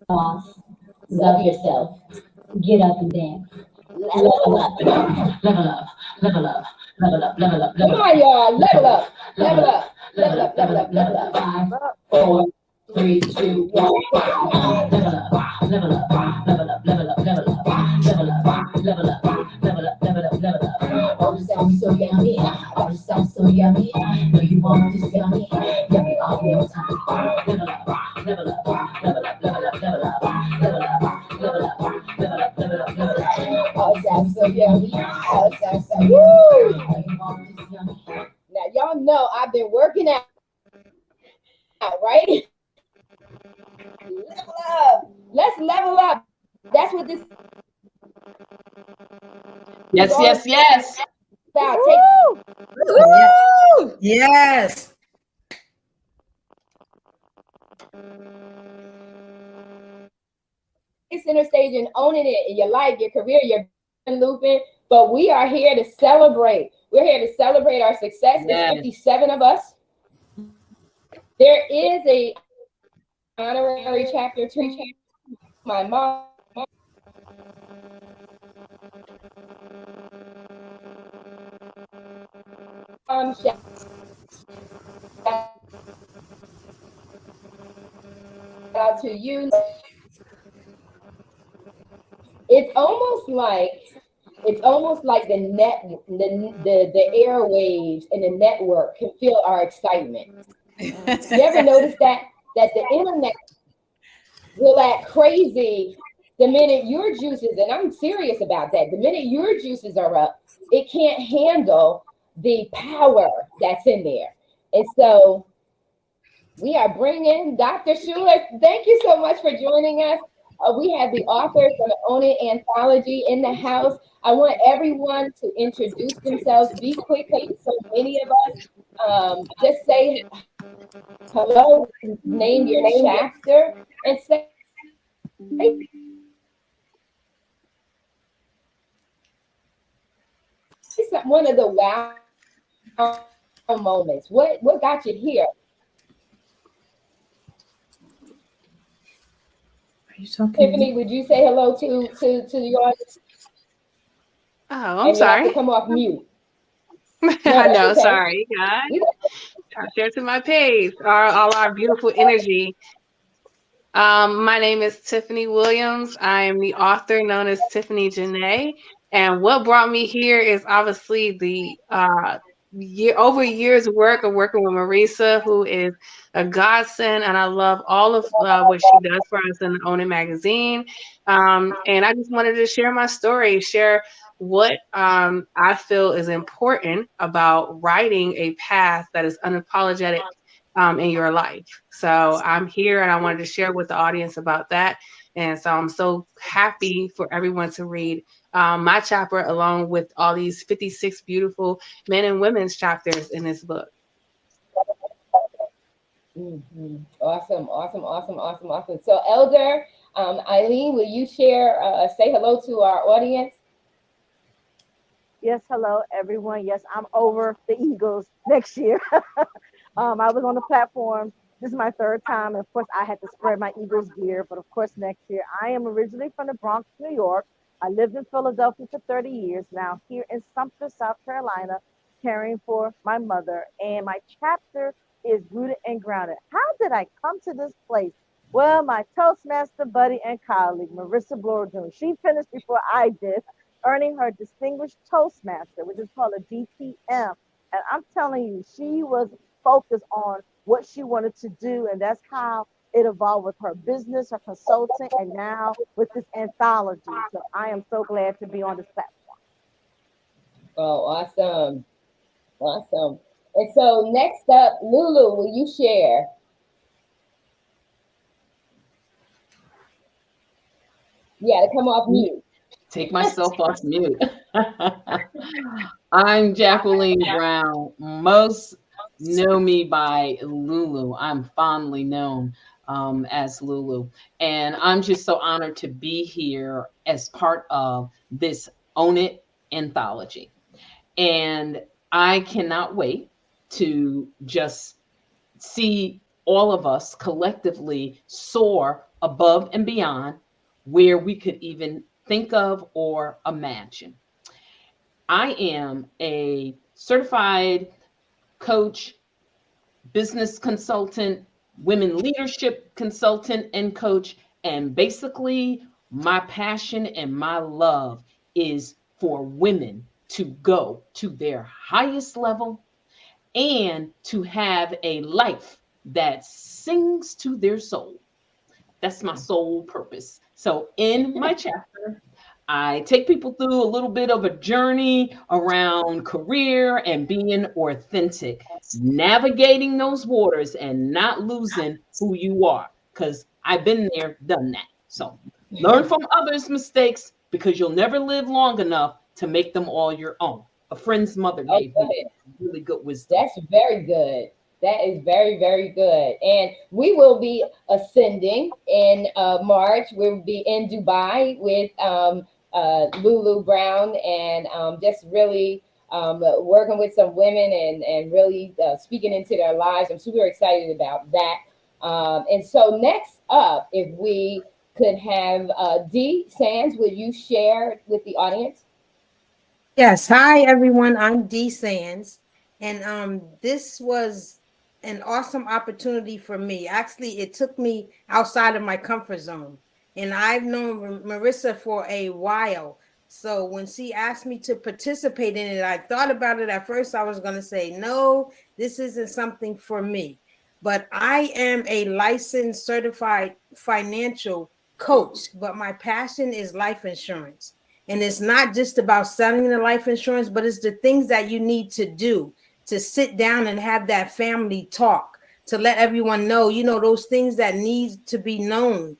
boss. Love yourself. Get up and dance. Level up. Level up. Level up. Level up. Level up. Come on, y'all. Level up. Level up. Level up. Level up. Level up. 5, 4, 3, 2, 1. Level up. Level up. Level up. Level up. Level up. Level up. Level up. Level up. Level up. Level up. Oh, this sounds so yummy. Oh, this sounds so yummy. No, you want this yummy. Yummy all the time. Level up. Level up. Level up. Level up. Level up. Level up. Level up. Level up. Level up. Level up. Oh, it sounds so yummy. Oh, it sounds so yummy. No, you want this yummy. Now, y'all know I've been working out, right? Level up. Let's level up. That's what this Yes, yes, yes. about. Woo! Yes. Center stage and owning it in your life, your career, your looping. But we are here to celebrate. We're here to celebrate our success. Yes. There's 57 of us. There is a honorary chapter 2. My mom. Shout out to you. It's almost like the airwaves and the network can feel our excitement. You ever notice that the internet will act crazy the minute your juices, and I'm serious about that, the minute your juices are up, it can't handle the power that's in there. And so we are bringing Dr. Schuler. Thank you so much for joining us. We have the authors from the Own It Anthology in the house. I want everyone to introduce themselves. Be quick, because so many of us. Just say hello, name your chapter, and say one of the wow moments. What got you here? Are you talking? Tiffany, would you say hello to the audience? Oh, I'm and sorry. You have to come off mute. I know, okay. Sorry, guys. I'll share to my page all our beautiful energy. My name is Tiffany Williams. I am the author known as Tiffany Janae. And what brought me here is obviously the over years work of working with Marisa, who is a godsend, and I love all of what she does for us in the Own It magazine. And I just wanted to share my story, share what I feel is important about writing a path that is unapologetic in your life. So I'm here and I wanted to share with the audience about that. And so I'm so happy for everyone to read my chapter along with all these 56 beautiful men and women's chapters in this book. Mm-hmm. Awesome. So Elder Eileen, will you share, say hello to our audience? Yes, hello everyone. Yes, I'm over the Eagles next year. I was on the platform. This is my third time. And of course, I had to spread my Eagles gear. But of course, next year, I am originally from the Bronx, New York. I lived in Philadelphia for 30 years now, here in Sumter, South Carolina, caring for my mother. And my chapter is Rooted and Grounded. How did I come to this place? Well, my Toastmaster buddy and colleague, Marisa Blordun, she finished before I did, earning her Distinguished Toastmaster, which is called a DTM. And I'm telling you, she was focused on what she wanted to do, and that's how it evolved with her business, her consulting, and now with this anthology. So I am so glad to be on this platform. Oh, awesome. And so next up, Lulu, will you share? Yeah, to come off mute. Take myself off mute. I'm Jacqueline Brown. Most know me by Lulu. I'm fondly known as Lulu. And I'm just so honored to be here as part of this Own It Anthology. And I cannot wait to just see all of us collectively soar above and beyond where we could even think of or imagine. I am a certified coach, business consultant, women leadership consultant, and coach. And basically, my passion and my love is for women to go to their highest level and to have a life that sings to their soul. That's my sole purpose. So, in my chapter, I take people through a little bit of a journey around career and being authentic, navigating those waters and not losing who you are. Because I've been there, done that. So learn from others' mistakes because you'll never live long enough to make them all your own. A friend's mother Oh, gave go me ahead. really good wisdom. That's very good. That is very, very good. And we will be ascending in March. We'll be in Dubai with Lulu Brown and just really working with some women and really speaking into their lives. I'm super excited about that. And so next up, if we could have Dee Sands, would you share with the audience? Yes. Hi, everyone. I'm Dee Sands. And this was an awesome opportunity for me. Actually, it took me outside of my comfort zone. And I've known Marissa for a while. So when she asked me to participate in it, I thought about it. At first, I was going to say, no, this isn't something for me. But I am a licensed certified financial coach, but my passion is life insurance. And it's not just about selling the life insurance, but it's the things that you need to do to sit down and have that family talk, to let everyone know, those things that need to be known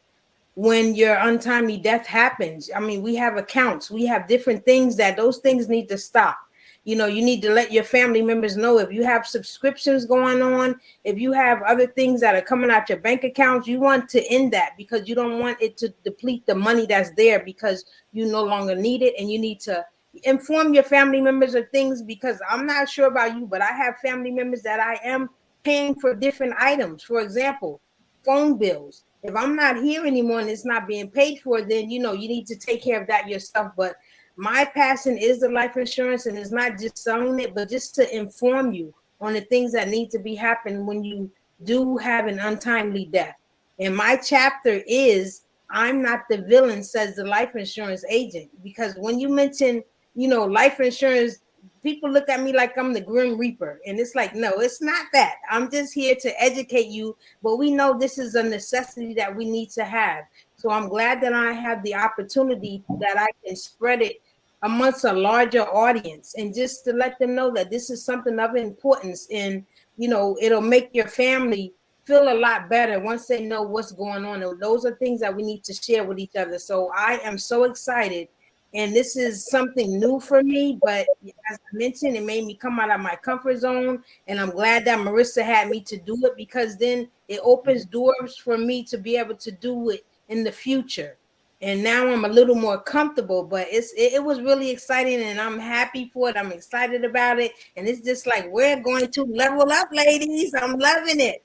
when your untimely death happens. I mean, we have accounts, we have different things that those things need to stop. You need to let your family members know if you have subscriptions going on, if you have other things that are coming out your bank accounts, you want to end that because you don't want it to deplete the money that's there because you no longer need it. And you need to inform your family members of things because I'm not sure about you, but I have family members that I am paying for different items. For example, phone bills. If I'm not here anymore and it's not being paid for, then you need to take care of that yourself. But my passion is the life insurance, and it's not just selling it, but just to inform you on the things that need to be happening when you do have an untimely death. And my chapter is I'm not the villain, says the life insurance agent. Because when you mention, life insurance, people look at me like I'm the Grim Reaper. And it's like, no, it's not that. I'm just here to educate you. But we know this is a necessity that we need to have. So I'm glad that I have the opportunity that I can spread it amongst a larger audience and just to let them know that this is something of importance. And, it'll make your family feel a lot better once they know what's going on. And those are things that we need to share with each other. So I am so excited. And this is something new for me, but as I mentioned, it made me come out of my comfort zone. And I'm glad that Marissa had me to do it because then it opens doors for me to be able to do it in the future. And now I'm a little more comfortable, but it was really exciting and I'm happy for it. I'm excited about it. And it's just like, we're going to level up, ladies. I'm loving it.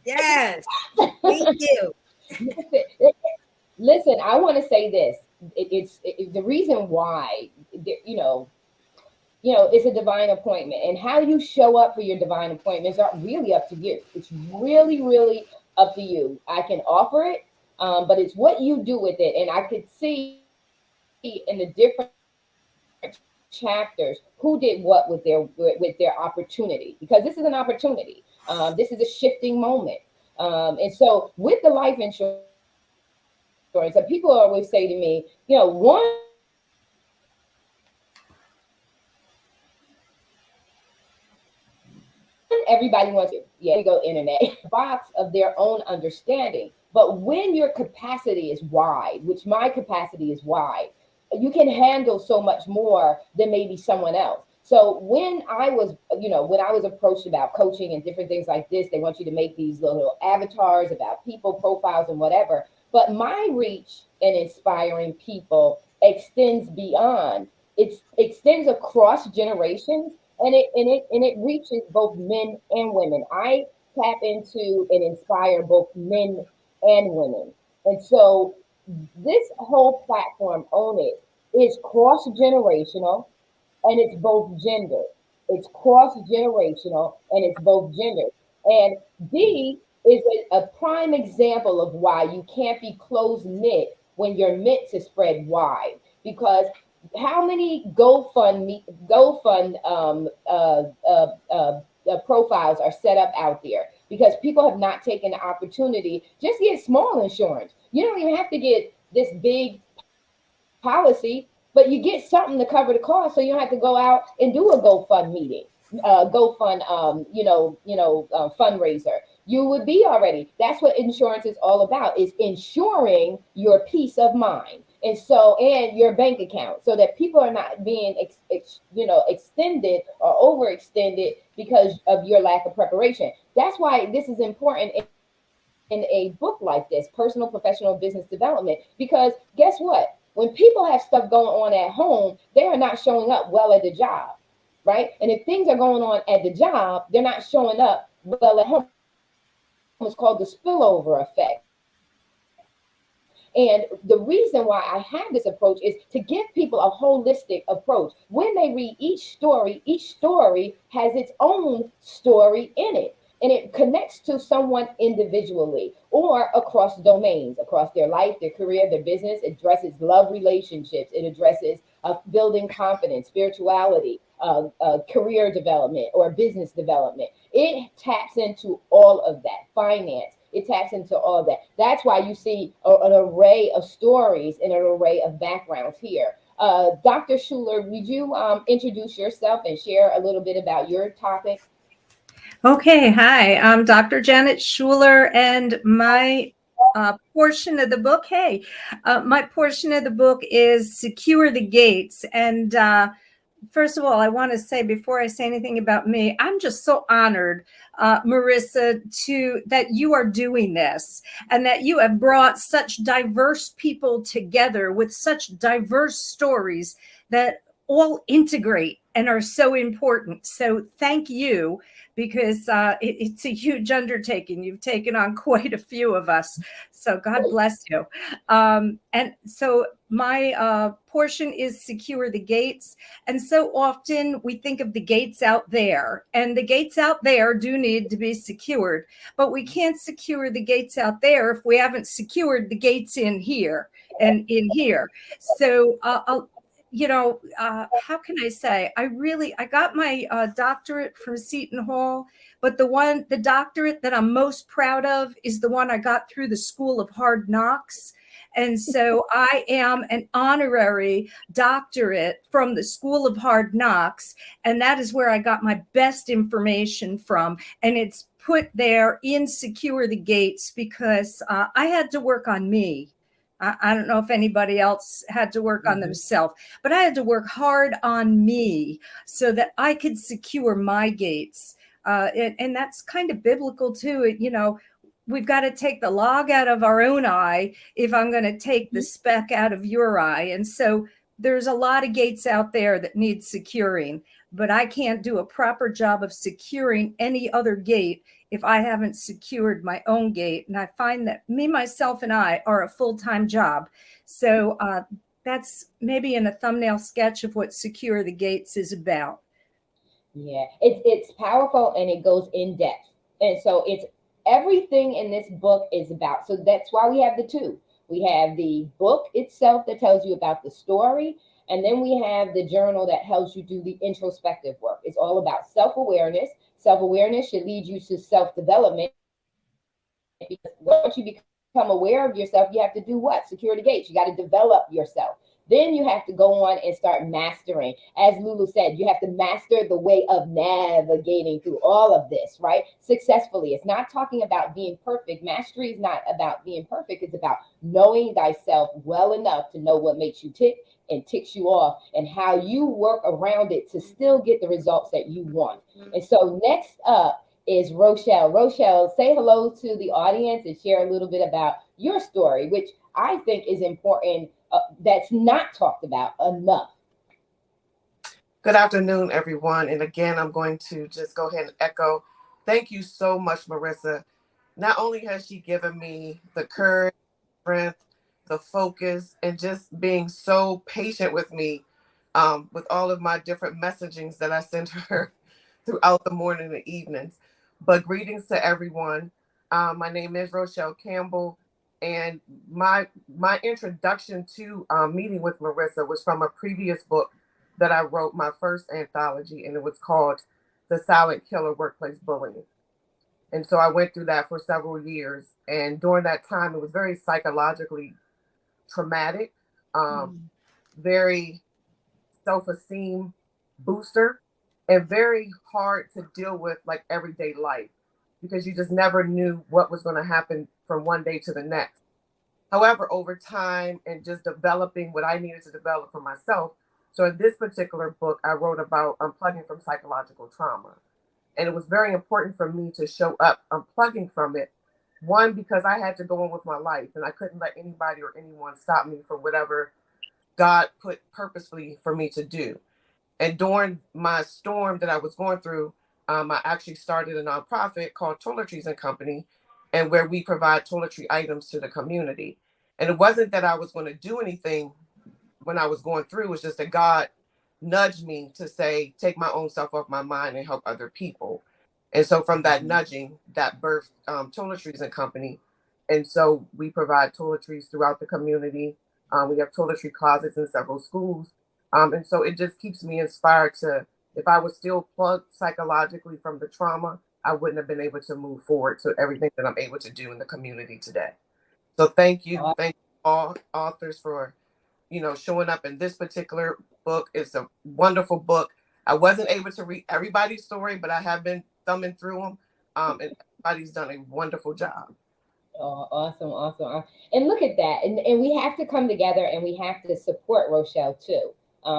Yes. Thank you. Listen, I want to say this. The reason why, it's a divine appointment, and how you show up for your divine appointments are really up to you. It's really, really up to you. I can offer it, but it's what you do with it. And I could see in the different chapters who did what with their opportunity, because this is an opportunity. This is a shifting moment. And so with the life insurance, and people always say to me, one, everybody wants to, yeah, we go internet, box of their own understanding. But when your capacity is wide, which my capacity is wide, you can handle so much more than maybe someone else. So when I was approached about coaching and different things like this, they want you to make these little avatars about people, profiles, and whatever. But my reach in inspiring people extends beyond. It extends across generations, and it reaches both men and women. I tap into and inspire both men and women. And so this whole platform, Own It, is cross generational and it's both gender. It's cross generational and it's both gender. And D is a prime example of why you can't be close knit when you're meant to spread wide. Because how many GoFund profiles are set up out there? Because people have not taken the opportunity. Just get small insurance. You don't even have to get this big policy, but you get something to cover the cost, so you don't have to go out and do a GoFund meeting, GoFund, fundraiser. You would be already. That's what insurance is all about: is insuring your peace of mind, and so and your bank account, so that people are not being extended or overextended because of your lack of preparation. That's why this is important in a book like this, Personal Professional Business Development, because guess what? When people have stuff going on at home, they are not showing up well at the job, right? And if things are going on at the job, they're not showing up well at home. It's called the spillover effect. And the reason why I have this approach is to give people a holistic approach. When they read each story has its own story in it. And it connects to someone individually or across domains, across their life, their career, their business. It addresses love relationships. It addresses building confidence, spirituality, career development, or business development. It taps into all of that. Finance. It taps into all of that. That's why you see an array of stories and an array of backgrounds here. Dr. Schuler, would you introduce yourself and share a little bit about your topic? Okay, hi, I'm Dr. Janet Schuler, and my portion of the book, my portion of the book is Secure the Gates. And first of all, I want to say, before I say anything about me, I'm just so honored, Marissa, that you are doing this and that you have brought such diverse people together with such diverse stories that all integrate and are so important. So thank you, because it's a huge undertaking. You've taken on quite a few of us. So God bless you. And so my portion is Secure the Gates. And so often we think of the gates out there, and the gates out there do need to be secured, but we can't secure the gates out there if we haven't secured the gates in here and in here. So how can I say? I got my doctorate from Seton Hall, but the doctorate that I'm most proud of is the one I got through the School of Hard Knocks. And so I am an honorary doctorate from the School of Hard Knocks. And that is where I got my best information from. And it's put there in Secure the Gates because I had to work on me. I don't know if anybody else had to work on themselves, but I had to work hard on me so that I could secure my gates. And that's kind of biblical too. We've got to take the log out of our own eye if I'm going to take the speck out of your eye. And so there's a lot of gates out there that need securing, but I can't do a proper job of securing any other gate if I haven't secured my own gate. And I find that me, myself, and I are a full-time job. So that's maybe in a thumbnail sketch of what Secure the Gates is about. Yeah, it's powerful and it goes in depth. And so it's everything in this book is about. So that's why we have the two. We have the book itself that tells you about the story, and then we have the journal that helps you do the introspective work. It's all about self-awareness. Self-awareness should lead you to self-development, because once you become aware of yourself, you have to do what? Secure the gates. You got to develop yourself. Then you have to go on and start mastering. As Lulu said, you have to master the way of navigating through all of this, right? Successfully. It's not talking about being perfect. Mastery is not about being perfect. It's about knowing thyself well enough to know what makes you tick and ticks you off, and how you work around it to still get the results that you want. And so next up is Rochelle. Rochelle, say hello to the audience and share a little bit about your story, which I think is important, that's not talked about enough. Good afternoon, everyone. And again, I'm going to just go ahead and echo. Thank you so much, Marissa. Not only has she given me the courage, strength, the focus, and just being so patient with me with all of my different messagings that I sent her throughout the morning and evenings. But greetings to everyone. My name is Rochelle Campbell, and my introduction to meeting with Marissa was from a previous book that I wrote, my first anthology, and it was called The Silent Killer: Workplace Bullying. And so I went through that for several years, and during that time, it was very psychologically traumatic, very self-esteem booster, and very hard to deal with like everyday life because you just never knew what was going to happen from one day to the next. However, over time and just developing what I needed to develop for myself. So in this particular book, I wrote about unplugging from psychological trauma. And it was very important for me to show up unplugging from it. One, because I had to go on with my life and I couldn't let anybody or anyone stop me from whatever God put purposefully for me to do. And during my storm that I was going through, I actually started a nonprofit called Toiletries and Company, and where we provide toiletry items to the community. And it wasn't that I was going to do anything when I was going through, it was just that God nudged me to say, take my own self off my mind and help other people. And so from that nudging, that birthed Toiletries and Company. And so we provide toiletries throughout the community. We have toiletry closets in several schools. And so it just keeps me inspired to, if I was still plugged psychologically from the trauma, I wouldn't have been able to move forward to everything that I'm able to do in the community today. So thank you. Thank you all authors for, showing up in this particular book. It's a wonderful book. I wasn't able to read everybody's story, but I have been thumbing through them. And everybody's done a wonderful job. Oh, awesome. And look at that. And we have to come together and we have to support Rochelle too.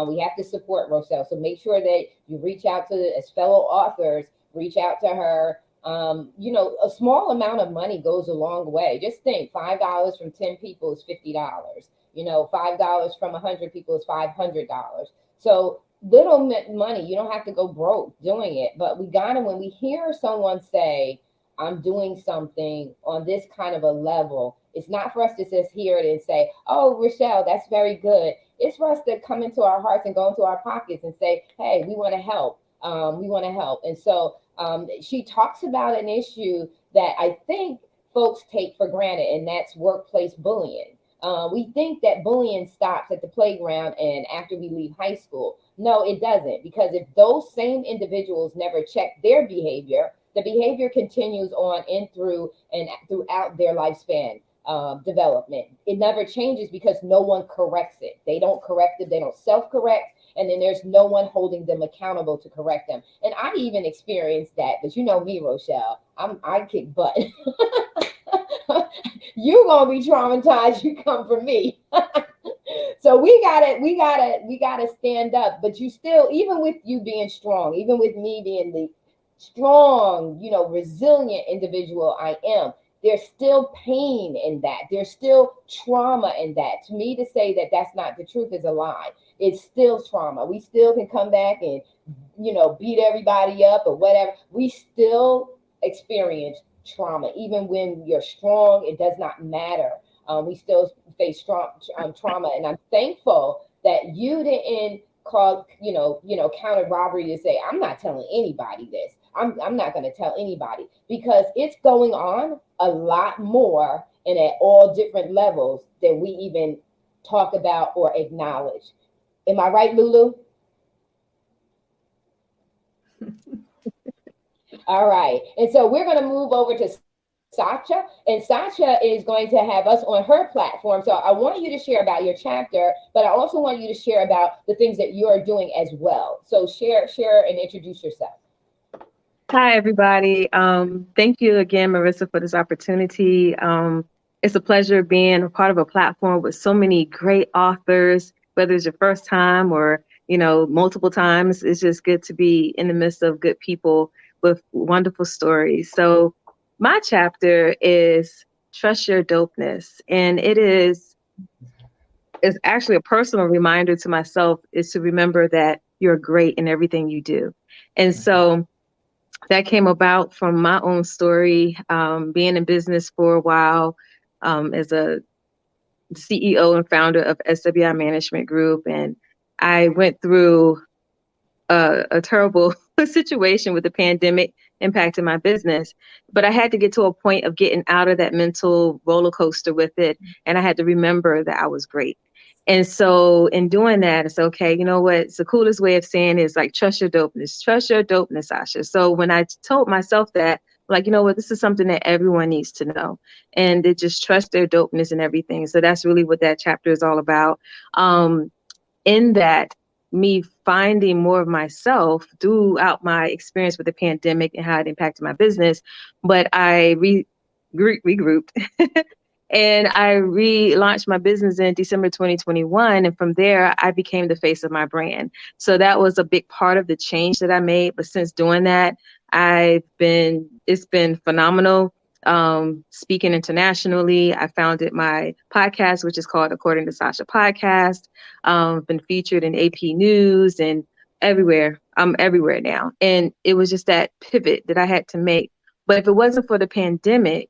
We have to support Rochelle. So make sure that you reach out to, as fellow authors, reach out to her. A small amount of money goes a long way. Just think, $5 from 10 people is $50. $5 from 100 people is $500. So little money, you don't have to go broke doing it. But we gotta, when we hear someone say, I'm doing something on this kind of a level, it's not for us to just hear it and say, oh, Rochelle, that's very good. It's for us to come into our hearts and go into our pockets and say, hey, we want to help. We want to help. And so she talks about an issue that I think folks take for granted, and that's workplace bullying. We think that bullying stops at the playground and after we leave high school. No, it doesn't, because if those same individuals never check their behavior, the behavior continues on in through and throughout their lifespan development. It never changes because no one corrects it. They don't correct it. They don't self-correct. And then there's no one holding them accountable to correct them. And I even experienced that. But you know me, Rochelle, I kick butt. You're gonna be traumatized. You come from me. So we gotta stand up. But you still, even with you being strong, even with me being the strong, resilient individual I am, there's still pain in that. There's still trauma in that. To me, to say that that's not the truth is a lie. It's still trauma. We still can come back and, beat everybody up or whatever. We still experience trauma. Even when you're strong, it does not matter. We still face strong trauma. And I'm thankful that you didn't call, counter robbery to say, I'm not telling anybody this. I'm not going to tell anybody, because it's going on a lot more and at all different levels than we even talk about or acknowledge. Am I right, Lulu? All right. And so we're going to move over to Sacha, and Sacha is going to have us on her platform. So I want you to share about your chapter, but I also want you to share about the things that you are doing as well. So share and introduce yourself. Hi, everybody. Thank you again, Marissa, for this opportunity. It's a pleasure being a part of a platform with so many great authors, whether it's your first time or, multiple times. It's just good to be in the midst of good people with wonderful stories. So my chapter is Trust Your Dopeness. And it's actually a personal reminder to myself is to remember that you're great in everything you do. And so that came about from my own story, being in business for a while as a CEO and founder of SWI Management Group. And I went through a terrible situation with the pandemic impacting my business, but I had to get to a point of getting out of that mental roller coaster with it. And I had to remember that I was great. And so in doing that, it's okay. You know what? It's the coolest way of saying is like, trust your dopeness, Sasha. So when I told myself that, like, you know what, this is something that everyone needs to know, and they just trust their dopeness and everything. So that's really what that chapter is all about. In that, me finding more of myself throughout my experience with the pandemic and how it impacted my business. But I regrouped and I relaunched my business in December 2021. And from there, I became the face of my brand. So that was a big part of the change that I made. But since doing that, it's been phenomenal. Speaking internationally, I founded my podcast, which is called According to Sasha Podcast. Been featured in AP News and everywhere. I'm everywhere now. And it was just that pivot that I had to make. But if it wasn't for the pandemic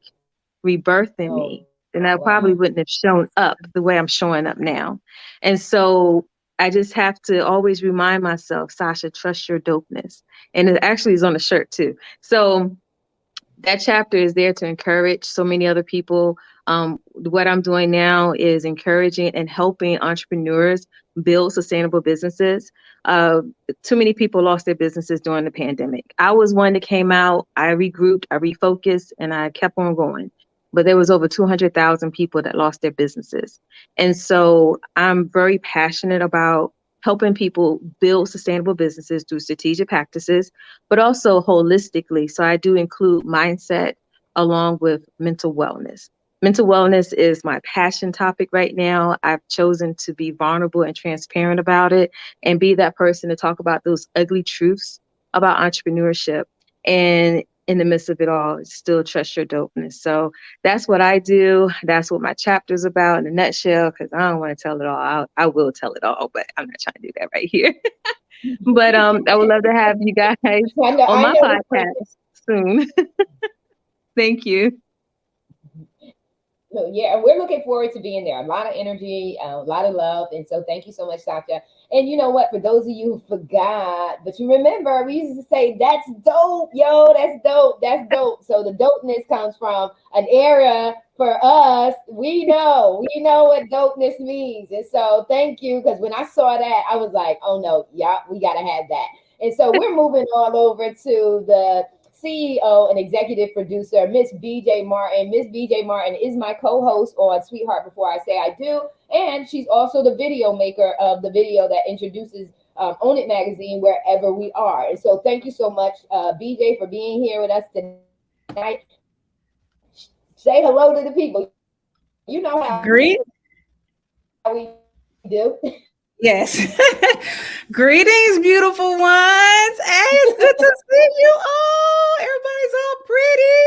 rebirthing me, then I probably wouldn't have shown up the way I'm showing up now. And so I just have to always remind myself, Sasha, trust your dopeness. And it actually is on the shirt too. So that chapter is there to encourage so many other people. What I'm doing now is encouraging and helping entrepreneurs build sustainable businesses. Too many people lost their businesses during the pandemic. I was one that came out, I regrouped, I refocused, and I kept on going. But there was over 200,000 people that lost their businesses. And so I'm very passionate about helping people build sustainable businesses through strategic practices, but also holistically. So I do include mindset along with mental wellness. Mental wellness is my passion topic right now. I've chosen to be vulnerable and transparent about it and be that person to talk about those ugly truths about entrepreneurship. And in the midst of it all, still trust your dopeness. So that's what I do. That's what my chapter is about in a nutshell, because I don't want to tell it all. I will tell it all, but I'm not trying to do that right here. But I would love to have you guys on my podcast soon. Thank you. So yeah, we're looking forward to being there. A lot of energy, a lot of love. And so thank you so much, Sasha. And you know what, for those of you who forgot, but you remember, we used to say, that's dope, yo, that's dope, that's dope. So the dopeness comes from an era for us. We know what dopeness means. And so thank you, because when I saw that, I was like, oh no, yeah, we got to have that. And so we're moving all over to the CEO and executive producer, Miss BJ Martin. Miss BJ Martin is my co-host on Sweetheart Before I Say I Do. And she's also the video maker of the video that introduces Own It magazine wherever we are. And so thank you so much, BJ, for being here with us tonight. Say hello to the people. You know how Great. we do. Yes. Greetings, beautiful ones. Hey, it's good to see you all. Everybody's all pretty.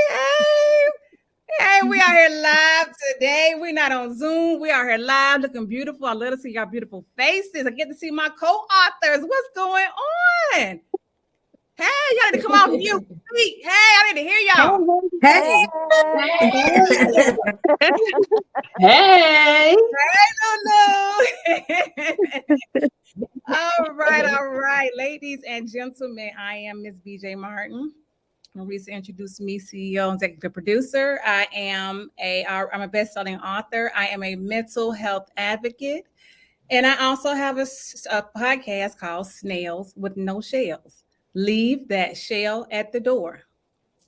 Hey, we are here live today. We're not on Zoom. We are here live, looking beautiful. I love to see your beautiful faces. I get to see my co-authors. What's going on? Hey, y'all need to come off mute. Hey, I need to hear y'all. Hey. Hey. Lulu. All right, ladies and gentlemen. I am Miss BJ Martin. Marisa introduced me, CEO and executive producer. I'm a best-selling author. I am a mental health advocate, and I also have a podcast called Snails with No Shells. Leave that shell at the door.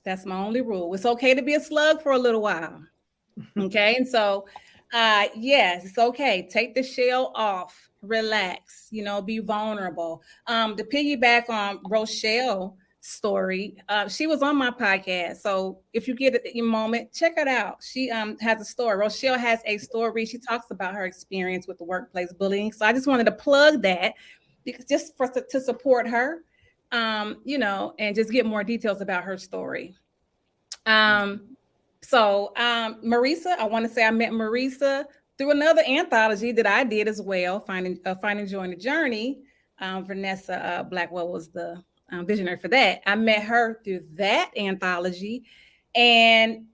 That's my only rule. It's okay to be a slug for a little while. Okay, and so yes, it's okay. Take the shell off, relax, be vulnerable. To piggyback on Rochelle's story, she was on my podcast. So if you get a moment, check it out. She has a story. Rochelle has a story. She talks about her experience with the workplace bullying. So I just wanted to plug that because just to support her, and just get more details about her story. So Marisa, I want to say I met Marisa through another anthology that I did as well, Finding Joy in the Journey. Vanessa Blackwell was the visionary for that. I met her through that anthology, and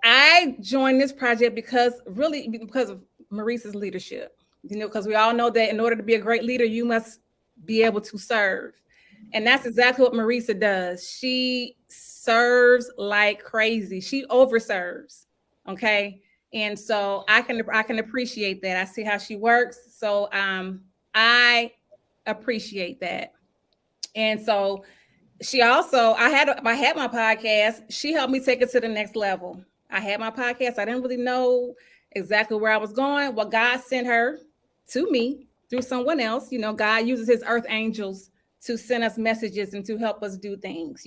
I joined this project because of Maurice's leadership. Because we all know that in order to be a great leader, you must be able to serve. And that's exactly what Marisa does. She serves like crazy. She overserves. Okay. And so I can appreciate that. I see how she works. So I appreciate that. And so she also, I had my podcast. She helped me take it to the next level. I had my podcast. I didn't really know exactly where I was going. Well, God sent her to me through someone else. God uses his earth angels to send us messages and to help us do things,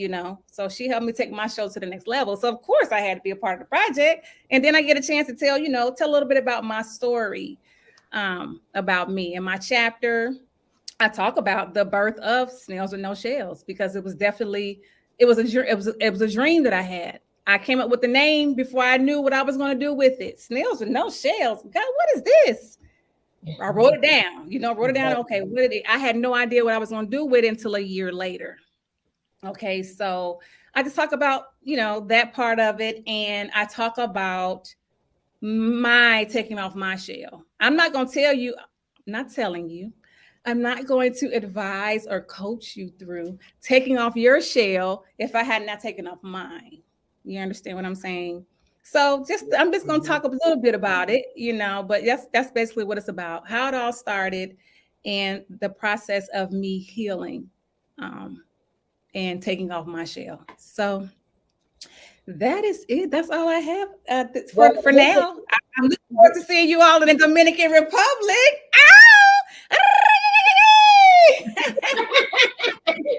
So she helped me take my show to the next level. So of course I had to be a part of the project. And then I get a chance to tell a little bit about my story, about me and my chapter. I talk about the birth of Snails with No Shells because it was a dream that I had. I came up with the name before I knew what I was going to do with it. Snails with No Shells. God, what is this? I wrote it down. Okay, I had no idea what I was going to do with it until a year later. Okay, so I just talk about that part of it, and I talk about my taking off my shell. I'm not going to tell you. I'm not telling you. I'm not going to advise or coach you through taking off your shell if I had not taken off mine. You understand what I'm saying? So I'm just going to talk a little bit about it, but that's basically what it's about, how it all started and the process of me healing and taking off my shell. So that is it. That's all I have for now. I'm looking forward to seeing you all in the Dominican Republic. Ow!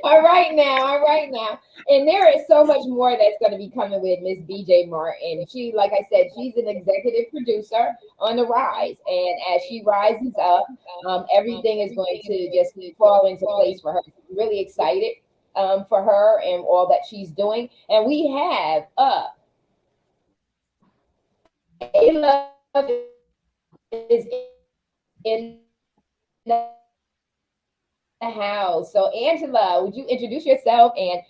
All right now. And there is so much more that's going to be coming with Miss BJ Martin. She, like I said, she's an executive producer on the rise. And as she rises up, everything is going to just fall into place for her. I'm really excited for her and all that she's doing. And we have Ayla is in the house. So Angela, would you introduce yourself? And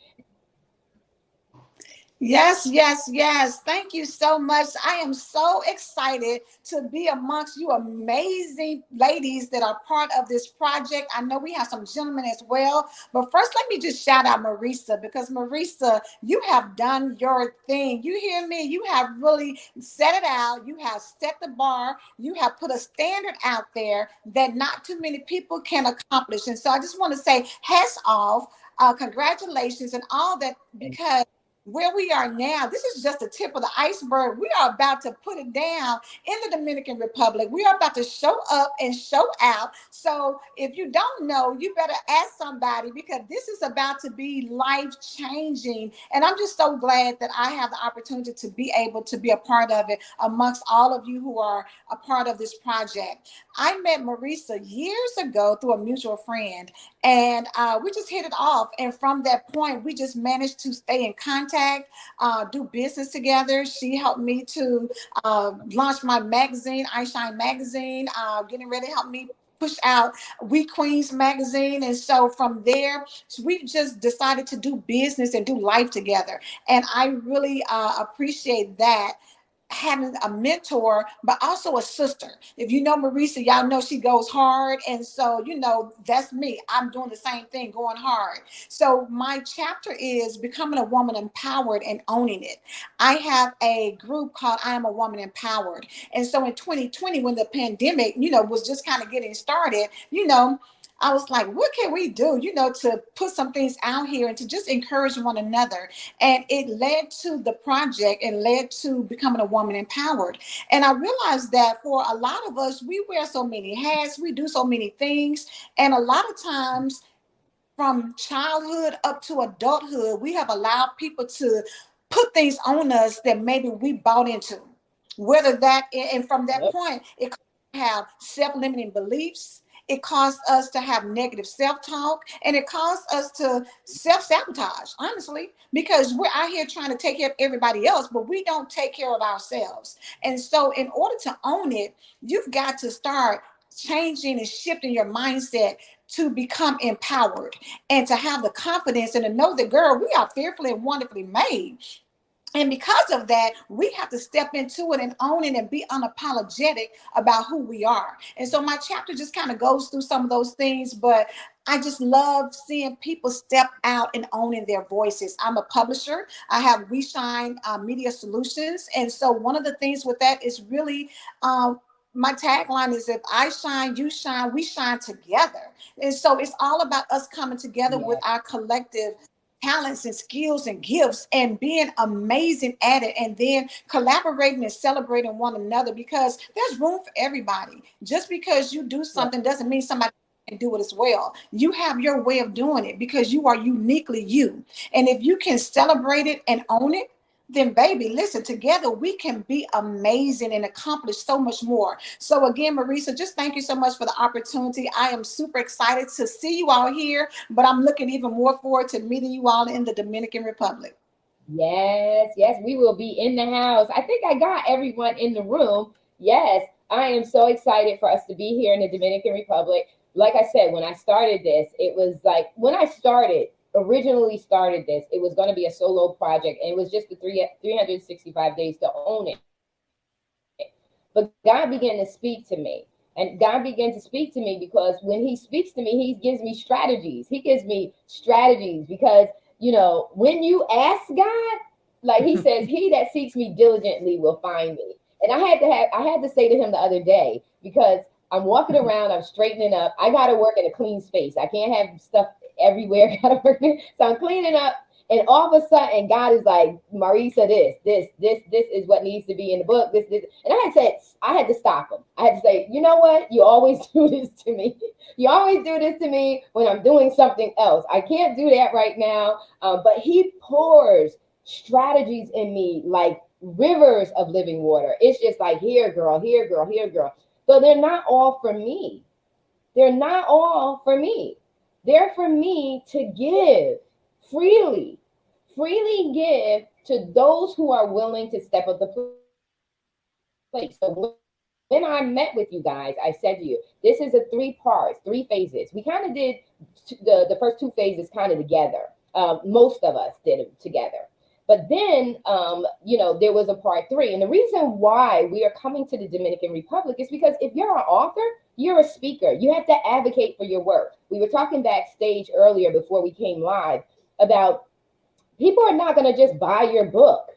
Yes. Thank you so much. I am so excited to be amongst you amazing ladies that are part of this project. I know we have some gentlemen as well, but first let me just shout out Marisa, because Marisa, you have done your thing. You hear me? You have really set it out. You have set the bar. You have put a standard out there that not too many people can accomplish. And so I just want to say hats off, congratulations and all that, because where we are now, this is just the tip of the iceberg. We are about to put it down in the Dominican Republic. We are about to show up and show out. So if you don't know, you better ask somebody, because this is about to be life-changing. And I'm just so glad that I have the opportunity to be able to be a part of it amongst all of you who are a part of this project. I met Marisa years ago through a mutual friend, and we just hit it off. And from that point, we just managed to stay in contact, do business together. She helped me to launch my magazine, I Shine magazine, getting ready to help me push out We Queens magazine. And so from there, we just decided to do business and do life together. And I really appreciate that, having a mentor, but also a sister. If you know Marisa, y'all know she goes hard. And so, that's me. I'm doing the same thing, going hard. So my chapter is becoming a woman empowered and owning it. I have a group called I Am a Woman Empowered. And so in 2020, when the pandemic, was just kind of getting started, I was like, what can we do, to put some things out here and to just encourage one another. And it led to the project and led to becoming a woman empowered. And I realized that for a lot of us, we wear so many hats, we do so many things. And a lot of times from childhood up to adulthood, we have allowed people to put things on us that maybe we bought into. Whether that, and from that point, it could have self-limiting beliefs. It caused us to have negative self-talk, and it caused us to self-sabotage, honestly, because we're out here trying to take care of everybody else, but we don't take care of ourselves. And so in order to own it, you've got to start changing and shifting your mindset to become empowered and to have the confidence and to know that, girl, we are fearfully and wonderfully made. And because of that, we have to step into it and own it and be unapologetic about who we are. And so my chapter just kind of goes through some of those things, but I just love seeing people step out and owning their voices. I'm a publisher. I have We Shine Media Solutions. And so one of the things with that is really, my tagline is, if I shine, you shine, we shine together. And so it's all about us coming together with our collective talents and skills and gifts and being amazing at it, and then collaborating and celebrating one another, because there's room for everybody. Just because you do something doesn't mean somebody can do it as well. You have your way of doing it because you are uniquely you. And if you can celebrate it and own it, then baby, listen, together we can be amazing and accomplish so much more. So again, Marisa, just thank you so much for the opportunity. I am super excited to see you all here, but I'm looking even more forward to meeting you all in the Dominican Republic. Yes, yes, we will be in the house. I think I got everyone in the room. Yes, I am so excited for us to be here in the Dominican Republic. Like I said, when I started this, it was like, when I originally started this, it was going to be a solo project, and it was just the 365 days to own it. But God began to speak to me, and God began to speak to me because when he speaks to me, he gives me strategies. He gives me strategies because, you know, when you ask God, like he says, he that seeks me diligently will find me. And I had to say to him the other day, because I'm walking around, I'm straightening up. I got to work in a clean space. I can't have stuff everywhere. So I'm cleaning up, and all of a sudden God is like, Marisa, this is what needs to be in the book. This. And I had to stop him. I had to say, you know what? You always do this to me. You always do this to me when I'm doing something else. I can't do that right now. But he pours strategies in me like rivers of living water. It's just like, here, girl, here, girl, here, girl. So they're not all for me. They're not all for me. They're for me to give freely give to those who are willing to step up the plate. So when I met with you guys, I said to you, this is a 3 parts, 3 phases. We kind of did the first 2 phases kind of together. Most of us did it together. But then, there was a part 3. And the reason why we are coming to the Dominican Republic is because if you're an author, you're a speaker. You have to advocate for your work. We were talking backstage earlier before we came live about people are not going to just buy your book.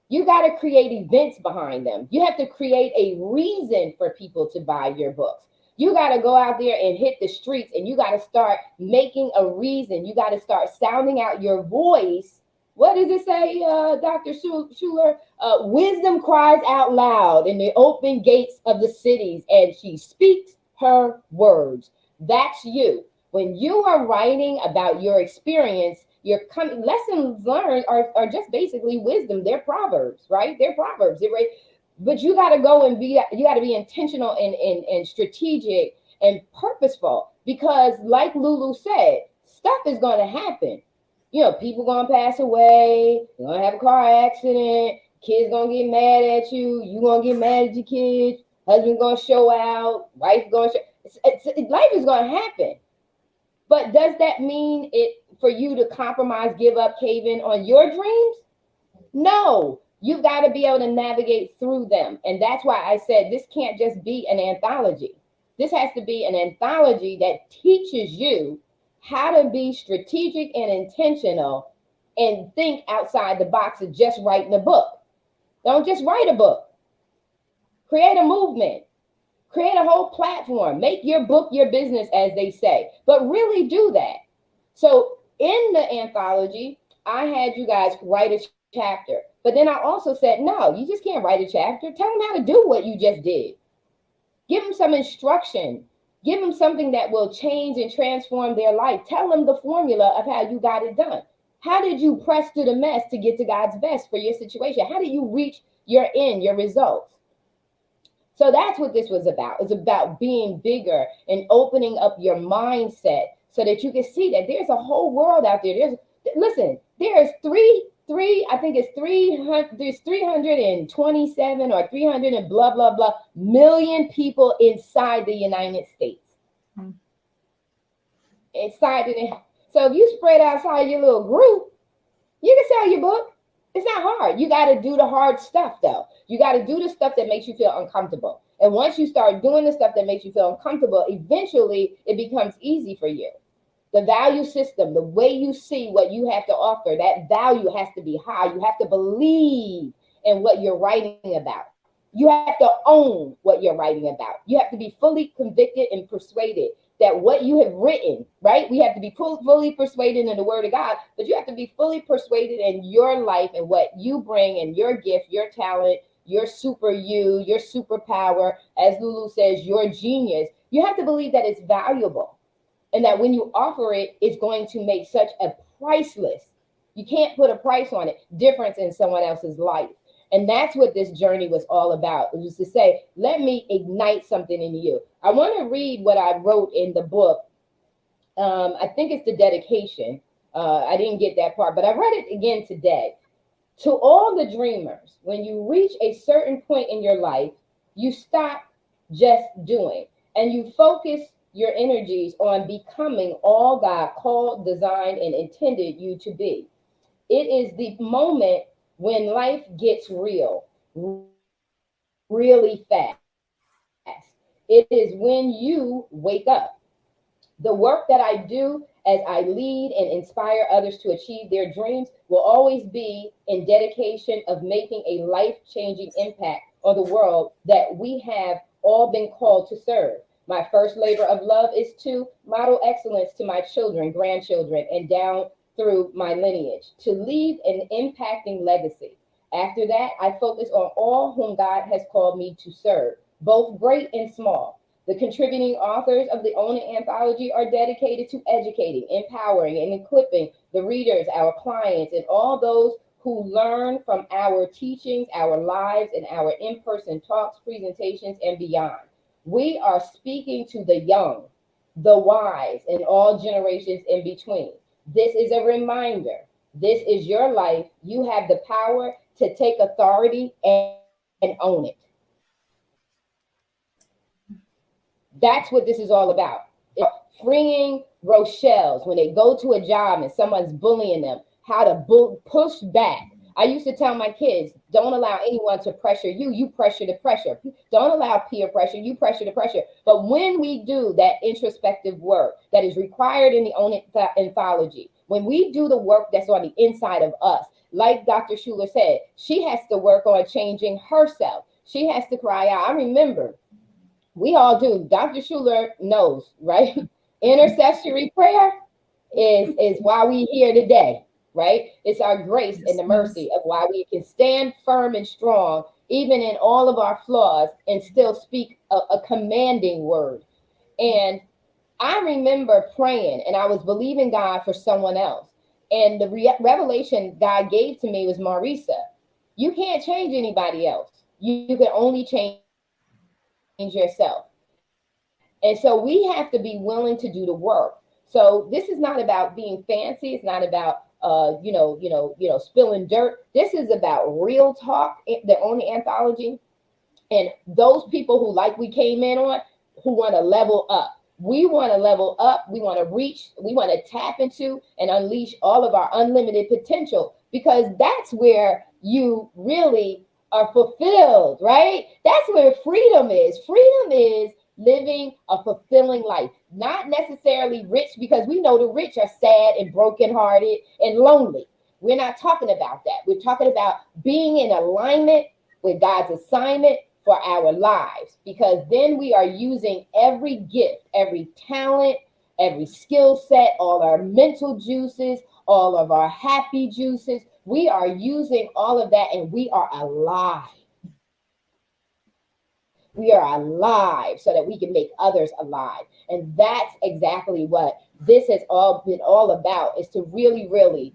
You got to create events behind them. You have to create a reason for people to buy your books. You got to go out there and hit the streets, and you got to start making a reason. You got to start sounding out your voice. What does it say, Dr. Schuler? Wisdom cries out loud in the open gates of the cities, and she speaks her words. That's you. When you are writing about your experience, your lessons learned are just basically wisdom. They're proverbs, right? They're proverbs. Right? But you got to go and you got to be intentional and strategic and purposeful, because like Lulu said, stuff is going to happen. People going to pass away. You're going to have a car accident. Kids going to get mad at you. You going to get mad at your kids. Husband going to show out. Wife going to show. Life is going to happen. But does that mean it for you to compromise, give up, cave in on your dreams? No. You've got to be able to navigate through them. And that's why I said this can't just be an anthology. This has to be an anthology that teaches you how to be strategic and intentional and think outside the box of just writing a book. Don't just write a book. Create a movement. Create a whole platform. Make your book your business, as they say. But really do that. So in the anthology, I had you guys write a chapter. But then I also said, no, you just can't write a chapter. Tell them how to do what you just did. Give them some instruction. Give them something that will change and transform their life. Tell them the formula of how you got it done. How did you press through the mess to get to God's best for your situation? How did you reach your end, your results? So that's what this was about. It's about being bigger and opening up your mindset so that you can see that there's a whole world out there. There's 327 or 300 and blah, blah, blah million people inside the United States. So if you spread outside your little group, you can sell your book. It's not hard. You got to do the hard stuff, though. You got to do the stuff that makes you feel uncomfortable. And once you start doing the stuff that makes you feel uncomfortable, eventually it becomes easy for you. The value system, the way you see what you have to offer, that value has to be high. You have to believe in what you're writing about. You have to own what you're writing about. You have to be fully convicted and persuaded that what you have written, right? We have to be fully persuaded in the word of God, but you have to be fully persuaded in your life and what you bring and your gift, your talent, your super you, your superpower, as Lulu says, your genius. You have to believe that it's valuable and that when you offer it, it's going to make such a priceless, you can't put a price on it, difference in someone else's life. And that's what this journey was all about. It was to say, let me ignite something in you. I want to read what I wrote in the book. I think it's the dedication. I didn't get that part, but I read it again today. To all the dreamers, when you reach a certain point in your life, you stop just doing and you focus your energies on becoming all God called, designed, and intended you to be. It is the moment when life gets real, really fast. It is when you wake up. The work that I do as I lead and inspire others to achieve their dreams will always be in dedication of making a life-changing impact on the world that we have all been called to serve. My first labor of love is to model excellence to my children, grandchildren, and down through my lineage, to leave an impacting legacy. After that, I focus on all whom God has called me to serve, both great and small. The contributing authors of the Own It Anthology are dedicated to educating, empowering, and equipping the readers, our clients, and all those who learn from our teachings, our lives, and our in-person talks, presentations, and beyond. We are speaking to the young, the wise, and all generations in between. This is a reminder. This is your life. You have the power to take authority and own it. That's what this is all about. It's freeing Rochelle's when they go to a job and someone's bullying them, how to push back. I used to tell my kids, don't allow anyone to pressure you. You pressure the pressure. Don't allow peer pressure. You pressure the pressure. But when we do that introspective work that is required in the Own It Anthology, when we do the work that's on the inside of us, like Dr. Schuler said, she has to work on changing herself. She has to cry out. I remember, we all do. Dr. Schuler knows, right? Intercessory prayer is why we here today. Right? It's our grace and the mercy of why we can stand firm and strong, even in all of our flaws, and still speak a commanding word. And I remember praying, and I was believing God for someone else. And the revelation God gave to me was, Marisa, you can't change anybody else. You can only change yourself. And so we have to be willing to do the work. So this is not about being fancy. It's not about spilling dirt. This is about real talk, the Own It Anthology. And those people who, like we came in on, who want to level up. We want to level up. We want to reach. We want to tap into and unleash all of our unlimited potential, because that's where you really are fulfilled, right? That's where freedom is. Freedom is living a fulfilling life, not necessarily rich, because we know the rich are sad and brokenhearted and lonely. We're not talking about that. We're talking about being in alignment with God's assignment for our lives, because then we are using every gift, every talent, every skill set, all our mental juices, all of our happy juices. We are using all of that, and we are alive. We are alive so that we can make others alive. And that's exactly what this has all been all about, is to really, really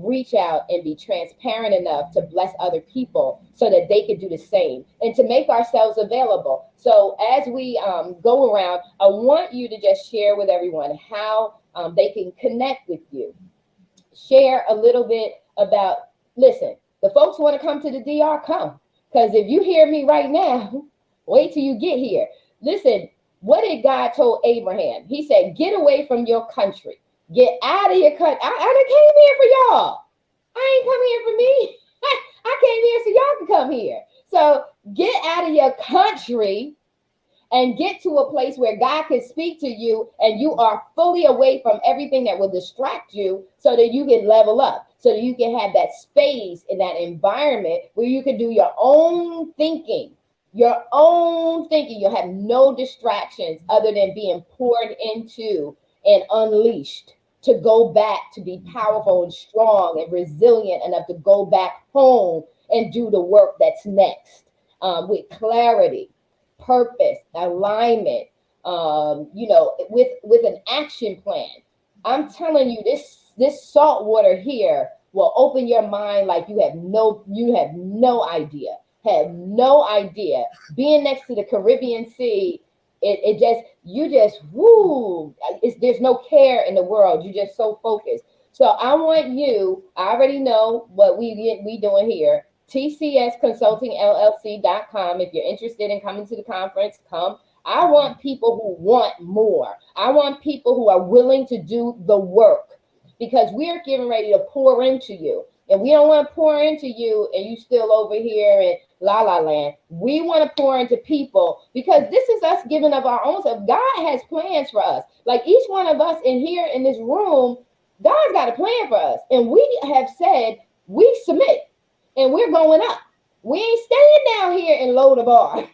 reach out and be transparent enough to bless other people so that they could do the same, and to make ourselves available. So as we go around, I want you to just share with everyone how they can connect with you. Share a little bit about, listen, the folks want to come to the DR, come. Because if you hear me right now, wait till you get here. Listen, what did God told Abraham? He said, get away from your country. Get out of your country. I came here for y'all. I ain't come here for me. come here. So get out of your country and get to a place where God can speak to you and you are fully away from everything that will distract you so that you can level up, so that you can have that space in that environment where you can do your own thinking. Your own thinking. You'll have no distractions other than being poured into and unleashed to go back to be powerful and strong and resilient enough to go back home and do the work that's next, with clarity, purpose, alignment, with an action plan. I'm telling you, this salt water here will open your mind like you have no idea. Have no idea. Being next to the Caribbean Sea, it just you just woo. There's no care in the world. You're just so focused. So I want you. I already know what we doing here. TCSconsultingllc.com. If you're interested in coming to the conference, come. I want people who want more. I want people who are willing to do the work, because we're getting ready to pour into you. And we don't want to pour into you and you still over here in la la land. We want to pour into people, because this is us giving up our own stuff. God has plans for us. Like each one of us in here in this room, God's got a plan for us. And we have said we submit and we're going up. We ain't staying down here in low the bar,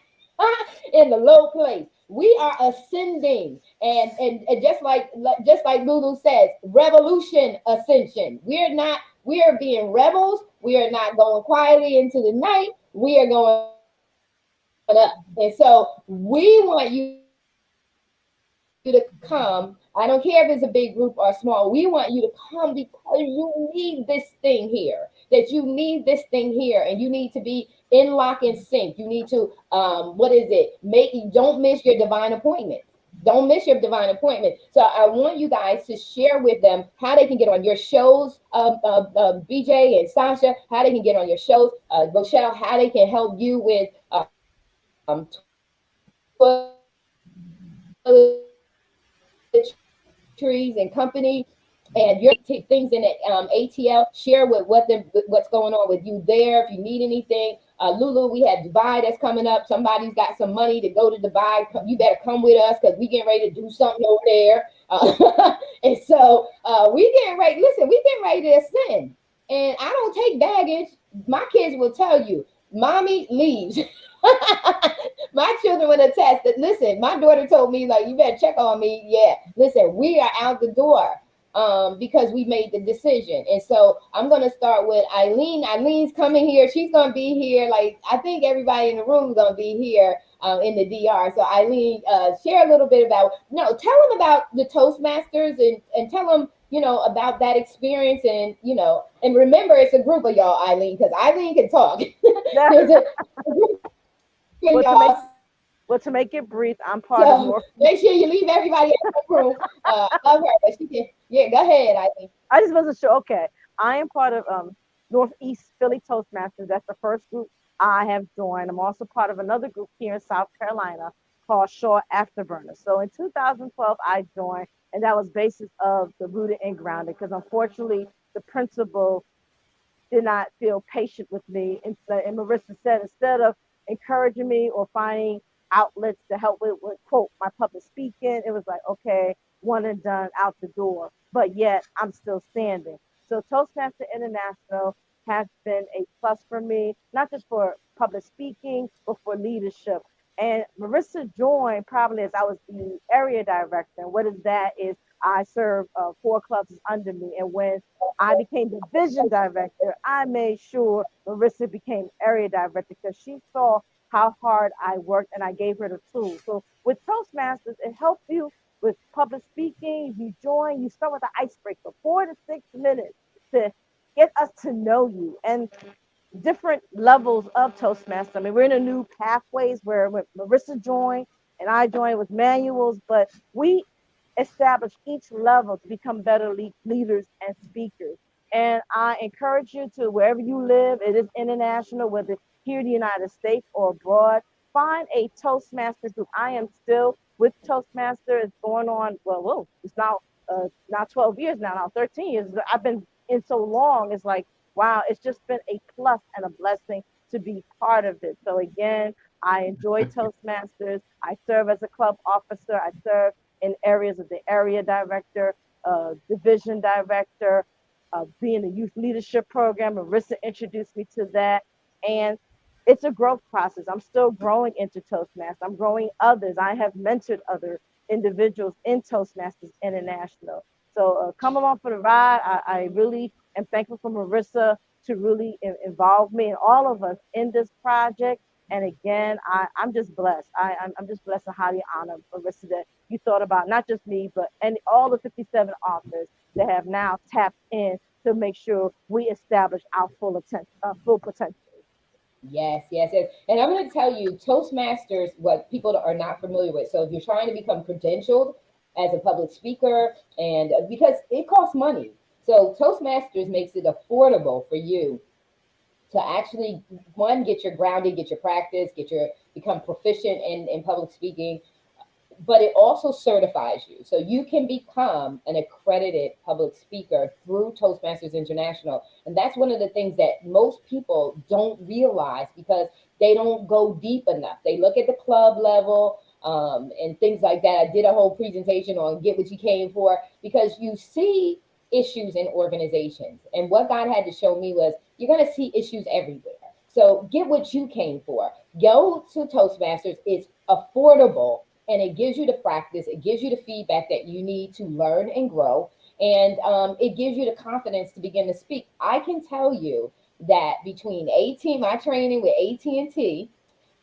in the low place. We are ascending, and just like Lulu says, revolution, ascension. We are being rebels. We are not going quietly into the night. We are going up. And so we want you to come. I don't care if it's a big group or small. We want you to come because you need this thing here. That you need this thing here, and you need to be in lock and sync. You need to don't miss your divine appointment. Don't miss your divine appointment. So I want you guys to share with them how they can get on your shows, BJ and Sasha, how they can get on your shows, Rochelle, how they can help you with trees and company, and your things in it, ATL. Share with what's going on with you there. If you need anything, Lulu, we had Dubai that's coming up. Somebody's got some money to go to Dubai. You better come with us because we getting ready to do something over there. And so we getting ready. Listen, we getting ready to ascend. And I don't take baggage. My kids will tell you, mommy leaves. My children would attest that. Listen, my daughter told me, like, you better check on me. Yeah, listen, we are out the door because we made the decision. And so I'm going to start with Eileen. Eileen's coming here. She's going to be here. Like, I think everybody in the room is going to be here in the DR. So Eileen, share a little bit about, tell them about the Toastmasters and tell them, about that experience. And, and remember, it's a group of y'all, Eileen, because Eileen can talk. There's a group of y'all. Well, to make it brief, I'm part of North. Make sure you leave everybody in the room. I love her, but she can. Yeah, go ahead, Eileen. I just wasn't sure. Okay, I am part of Northeast Philly Toastmasters. That's the first group I have joined. I'm also part of another group here in South Carolina called Shaw Afterburner. So in 2012, I joined, and that was basis of the Rooted and Grounded, because unfortunately, the principal did not feel patient with me. And Marissa said, instead of encouraging me or finding outlets to help with quote my public speaking, it was like, okay, one and done, out the door. But yet I'm still standing. So Toastmaster International has been a plus for me, not just for public speaking, but for leadership. And Marissa joined probably as I was the area director. And what is that is I serve 4 clubs under me. And when I became the vision director, I made sure Marissa became area director, because she saw how hard I worked, and I gave her the tools. So with Toastmasters, it helps you with public speaking. You join, you start with an icebreaker, 4 to 6 minutes to get us to know you, and different levels of Toastmasters. I mean, we're in a new pathways where when Marissa joined and I joined with manuals, but we establish each level to become better leaders and speakers. And I encourage you to, wherever you live, it is international, whether here in the United States or abroad, find a Toastmaster group. I am still with Toastmaster. It's going on, it's now 12 years now 13 years. I've been in so long. It's like, wow, it's just been a plus and a blessing to be part of it. So again, I enjoy Toastmasters. I serve as a club officer. I serve in areas of the area director, division director, being a youth leadership program. Marissa introduced me to that. And it's a growth process. I'm still growing into Toastmasters. I'm growing others. I have mentored other individuals in Toastmasters International. So come along for the ride. I really am thankful for Marissa to really involve me and all of us in this project. And again, I'm just blessed. I'm just blessed and highly honored, Marissa, that you thought about not just me, but and all the 57 authors that have now tapped in to make sure we establish our full potential. Yes, yes, yes. And I'm going to tell you, Toastmasters, what people are not familiar with. So if you're trying to become credentialed as a public speaker, and because it costs money, so Toastmasters makes it affordable for you to actually one get your grounding, get your practice, become proficient in public speaking, but it also certifies you. So you can become an accredited public speaker through Toastmasters International. And that's one of the things that most people don't realize because they don't go deep enough. They look at the club level and things like that. I did a whole presentation on Get What You Came For because you see issues in organizations. And what God had to show me was you're going to see issues everywhere. So get what you came for. Go to Toastmasters. It's affordable and it gives you the practice, it gives you the feedback that you need to learn and grow, and it gives you the confidence to begin to speak. I can tell you that between my training with AT&T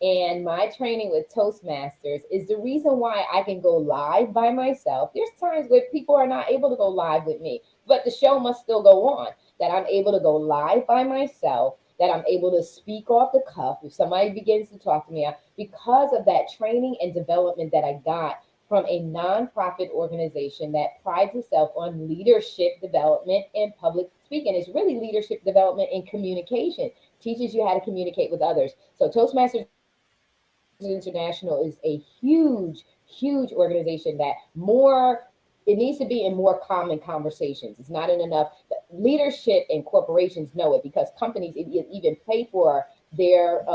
and my training with Toastmasters is the reason why I can go live by myself. There's times where people are not able to go live with me, but the show must still go on, that I'm able to go live by myself, that I'm able to speak off the cuff if somebody begins to talk to me because of that training and development that I got from a nonprofit organization that prides itself on leadership development and public speaking. It's really leadership development and communication, teaches you how to communicate with others. So Toastmasters International is a huge, huge organization that it needs to be in more common conversations. It's not in enough. Leadership and corporations know it because companies even pay for their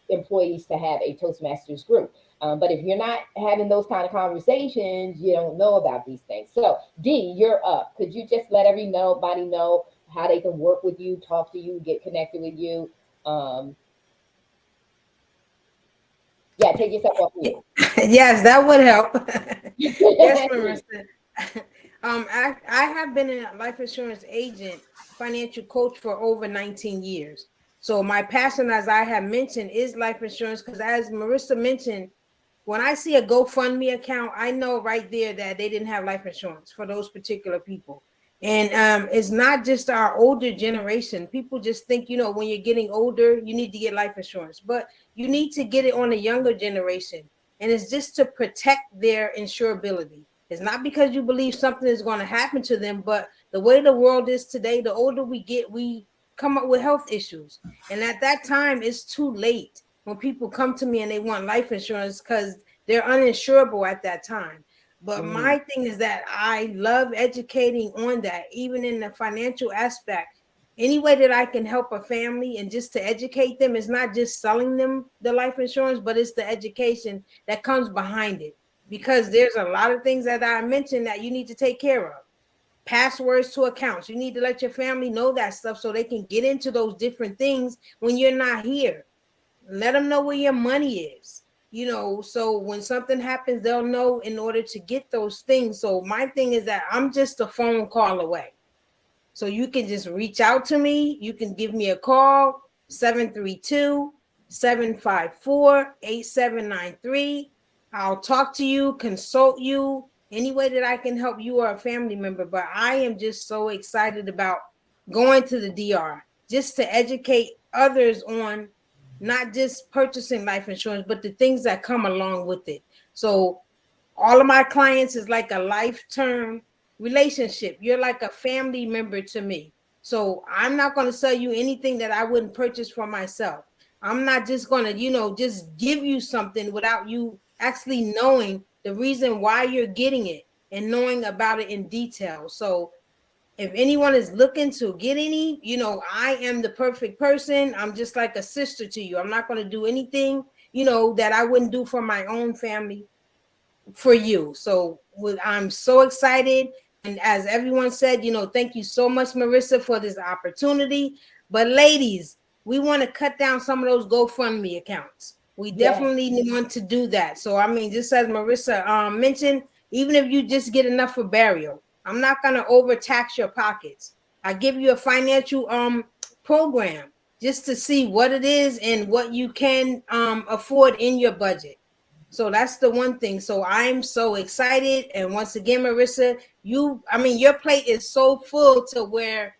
employees to have a Toastmasters group. But if you're not having those kind of conversations, you don't know about these things. So D, you're up. Could you just let everybody know how they can work with you, talk to you, get connected with you? Yeah, take yourself off mute. Yes, that would help. Yes, Marissa. I have been a life insurance agent, financial coach for over 19 years. So my passion, as I have mentioned, is life insurance because as Marissa mentioned, when I see a GoFundMe account, I know right there that they didn't have life insurance for those particular people. And it's not just our older generation. People just think, when you're getting older, you need to get life insurance, but you need to get it on the younger generation. And it's just to protect their insurability. It's not because you believe something is going to happen to them, but the way the world is today, the older we get, we come up with health issues. And at that time, it's too late when people come to me and they want life insurance because they're uninsurable at that time. But my thing is that I love educating on that, even in the financial aspect. Any way that I can help a family and just to educate them is not just selling them the life insurance, but it's the education that comes behind it. Because there's a lot of things that I mentioned that you need to take care of. Passwords to accounts. You need to let your family know that stuff so they can get into those different things when you're not here. Let them know where your money is. So when something happens, they'll know in order to get those things. So my thing is that I'm just a phone call away. So you can just reach out to me. You can give me a call, 732-754-8793. I'll talk to you, consult you, any way that I can help you or a family member. But I am just so excited about going to the DR just to educate others on not just purchasing life insurance, but the things that come along with it. So all of my clients is like a life-term relationship. You're like a family member to me. So I'm not going to sell you anything that I wouldn't purchase for myself. I'm not just going to, just give you something without you actually knowing the reason why you're getting it and knowing about it in detail. So if anyone is looking to get any, you know, I am the perfect person. I'm just like a sister to you. I'm not going to do anything, you know, that I wouldn't do for my own family for you. So I'm so excited. And as everyone said, you know, thank you so much, Marissa, for this opportunity. But ladies, we want to cut down some of those GoFundMe accounts. We definitely want to do that. So, I mean, just as Marissa mentioned, even if you just get enough for burial, I'm not going to overtax your pockets. I give you a financial program just to see what it is and what you can afford in your budget. So that's the one thing. So I'm so excited. And once again, Marissa, your plate is so full to where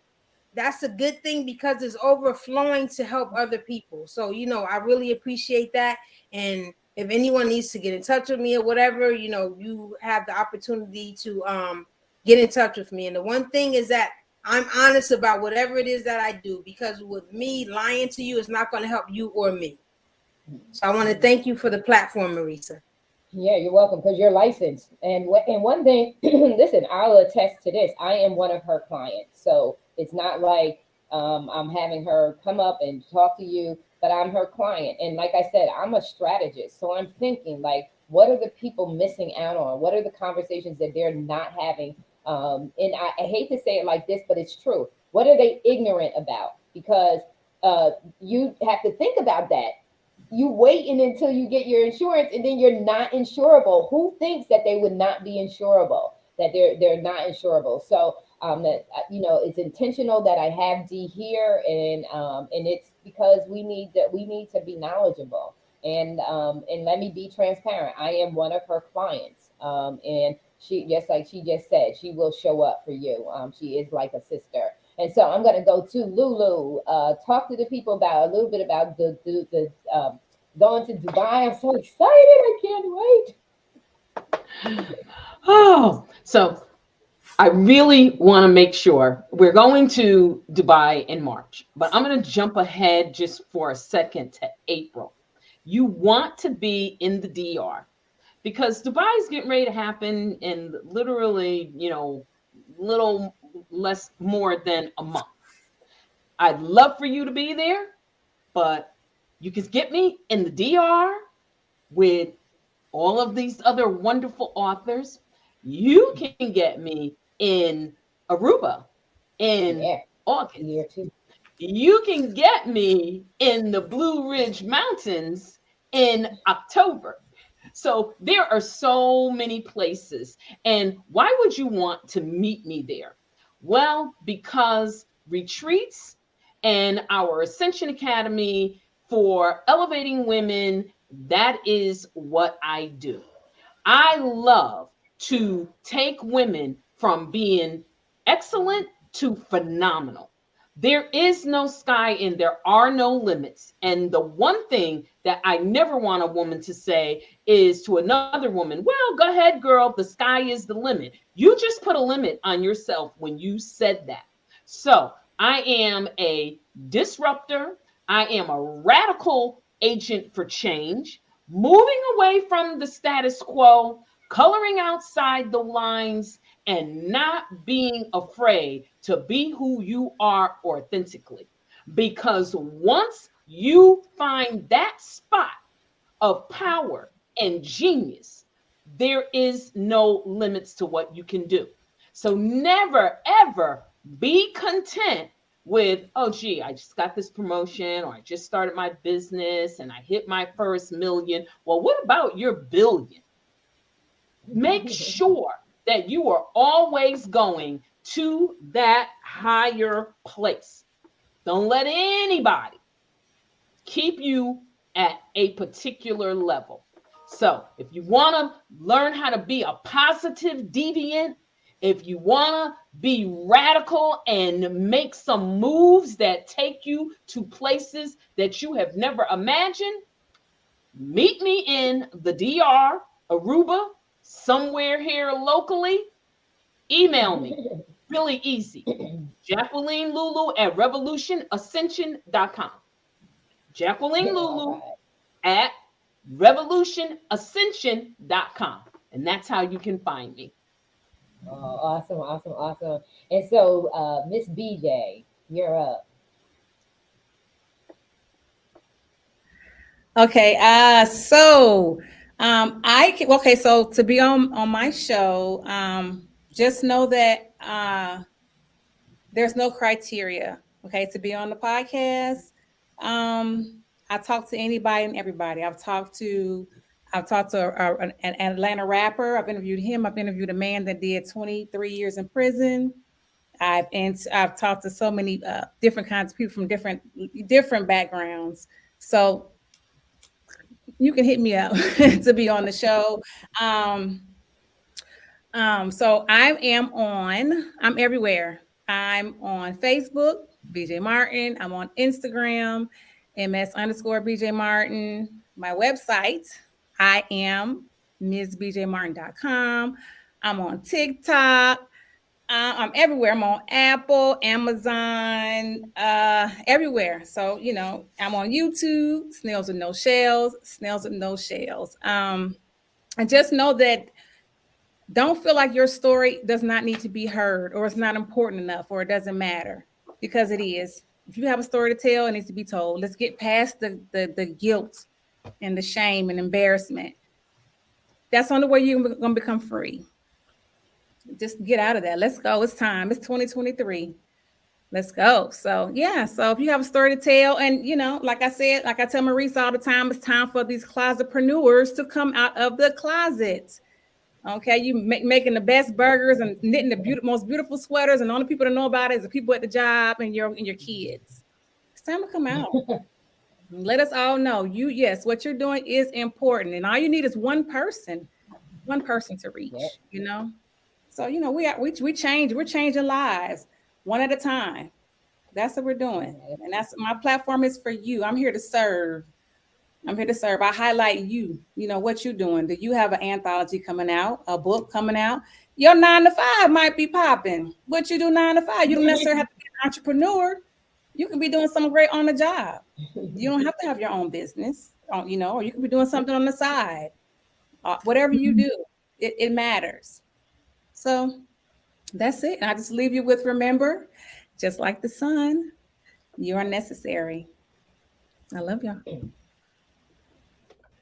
that's a good thing because it's overflowing to help other people. So, you know, I really appreciate that. And if anyone needs to get in touch with me or whatever, you know, you have the opportunity to get in touch with me. And the one thing is that I'm honest about whatever it is that I do, because with me lying to you is not going to help you or me. So I want to thank you for the platform, Marissa. Yeah, you're welcome, because you're licensed. And one thing, listen, I'll attest to this. I am one of her clients, so it's not like I'm having her come up and talk to you, but I'm her client. And like I said, I'm a strategist, so I'm thinking like, what are the people missing out on? What are the conversations that they're not having? And I hate to say it like this, but it's true. What are they ignorant about? Because you have to think about that. You waiting until you get your insurance and then you're not insurable. Who thinks that they would not be insurable, that they're not insurable? So that it's intentional that I have Dee here, and it's because we need to be knowledgeable, and let me be transparent. I am one of her clients, and she, just like she just said, she will show up for you. She is like a sister. And so I'm going to go to Lulu. Talk to the people about a little bit about the going to Dubai. I'm so excited. I can't wait. Oh, so I really want to make sure we're going to Dubai in March, but I'm going to jump ahead just for a second to April. You want to be in the DR because Dubai is getting ready to happen in literally, little less more than a month. I'd love for you to be there, but you can get me in the DR with all of these other wonderful authors. You can get me in Aruba in August. You can get me in the Blue Ridge Mountains in October. So there are so many places. And why would you want to meet me there? Well, because retreats and our Ascension Academy for elevating women, that is what I do. I love to take women from being excellent to phenomenal. There is no sky and there are no limits. And the one thing that I never want a woman to say is to another woman, well, go ahead, girl, the sky is the limit. You just put a limit on yourself when you said that. So I am a disruptor. I am a radical agent for change, moving away from the status quo, coloring outside the lines, and not being afraid to be who you are authentically. Because once you find that spot of power and genius, there is no limits to what you can do. So never, ever be content with, oh, gee, I just got this promotion, or I just started my business and I hit my first million. Well, what about your billion? Make sure that you are always going to that higher place. Don't let anybody keep you at a particular level. So if you want to learn how to be a positive deviant, if you want to be radical and make some moves that take you to places that you have never imagined, meet me in the DR, Aruba, somewhere here locally. Email me. Really easy. Jacqueline Lulu at revolutionascension.com. Jacqueline Lulu at revolutionascension.com. And that's how you can find me. Oh, awesome, awesome, awesome. And so, Miss BJ, you're up. Okay, so to be on my show, just know that there's no criteria, okay, to be on the podcast. I talk to anybody and everybody. I've talked to an Atlanta rapper. I've interviewed him. I've interviewed a man that did 23 years in prison. I've talked to so many different kinds of people from different backgrounds. So you can hit me up to be on the show. Um, so I'm everywhere. I'm on Facebook, BJ Martin. I'm on Instagram, MS_BJ Martin. My website, I am MsBJMartin.com. I'm on TikTok. I'm everywhere. I'm on Apple, Amazon, everywhere. So, I'm on YouTube, Snails with No Shells, Snails with No Shells. And just know that don't feel like your story does not need to be heard or it's not important enough or it doesn't matter, because it is. If you have a story to tell, it needs to be told. Let's get past the guilt and the shame and embarrassment. That's the only way you're going to become free. Just get out of that. Let's go. It's time. It's 2023. Let's go. So yeah. So if you have a story to tell, and like I said, like I tell Maurice all the time, it's time for these closetpreneurs to come out of the closet. Okay, you making the best burgers and knitting the most beautiful sweaters, and the only people that know about it is the people at the job and your kids. It's time to come out. Let us all know yes, what you're doing is important, and all you need is one person to reach. So we're changing lives one at a time. That's what we're doing, and that's my platform is for you. I'm here to serve. I highlight you. What you're doing. Do you have an anthology coming out, a book coming out? Your 9 to 5 might be popping. What you do 9 to 5? You don't necessarily have to be an entrepreneur. You can be doing something great on the job. You don't have to have your own business, or you can be doing something on the side. Whatever you do, it matters. So that's it. And I just leave you with, remember, just like the sun, you are necessary. I love y'all.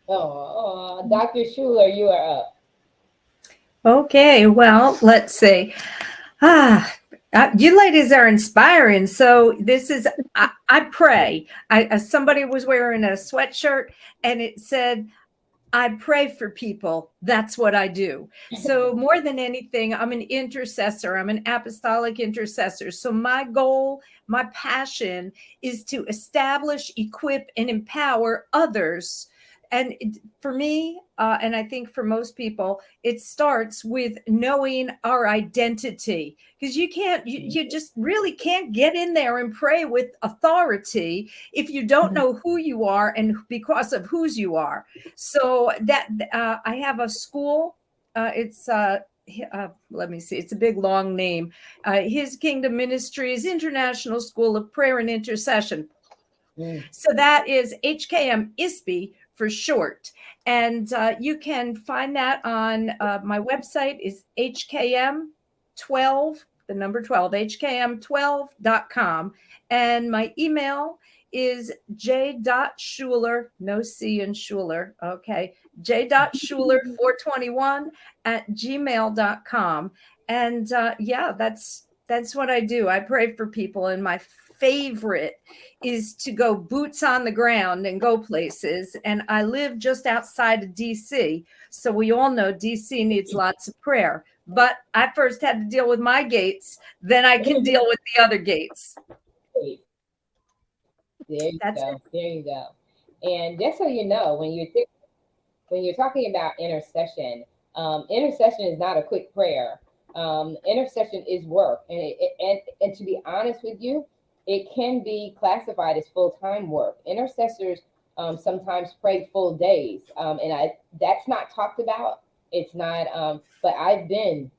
Oh, Dr. Schuler, you are up. Okay, well, let's see. You ladies are inspiring. So this is, I pray. Somebody was wearing a sweatshirt and it said, I pray for people. That's what I do. So more than anything, I'm an intercessor. I'm an apostolic intercessor. So my goal, my passion is to establish, equip, and empower others. And for me, and I think for most people, it starts with knowing our identity, because you just really can't get in there and pray with authority if you don't know who you are and because of whose you are. So that I have a school. It's let me see. It's a big long name. His Kingdom Ministries International School of Prayer and Intercession. So that is HKM ISPI for short. And you can find that on my website is HKM12, the number 12, HKM12.com. And my email is j.schuler, no C in Schuler, okay, j.schuler421@gmail.com. And yeah, that's what I do. I pray for people, and my favorite is to go boots on the ground and go places. And I live just outside of DC. So we all know DC needs lots of prayer. But I first had to deal with my gates, then I can deal with the other gates. There you go. There you go. And just so you know, when you're talking about intercession, intercession is not a quick prayer. Intercession is work, and to be honest with you, it can be classified as full-time work. Intercessors sometimes pray full days, and that's not talked about. It's not, but I've been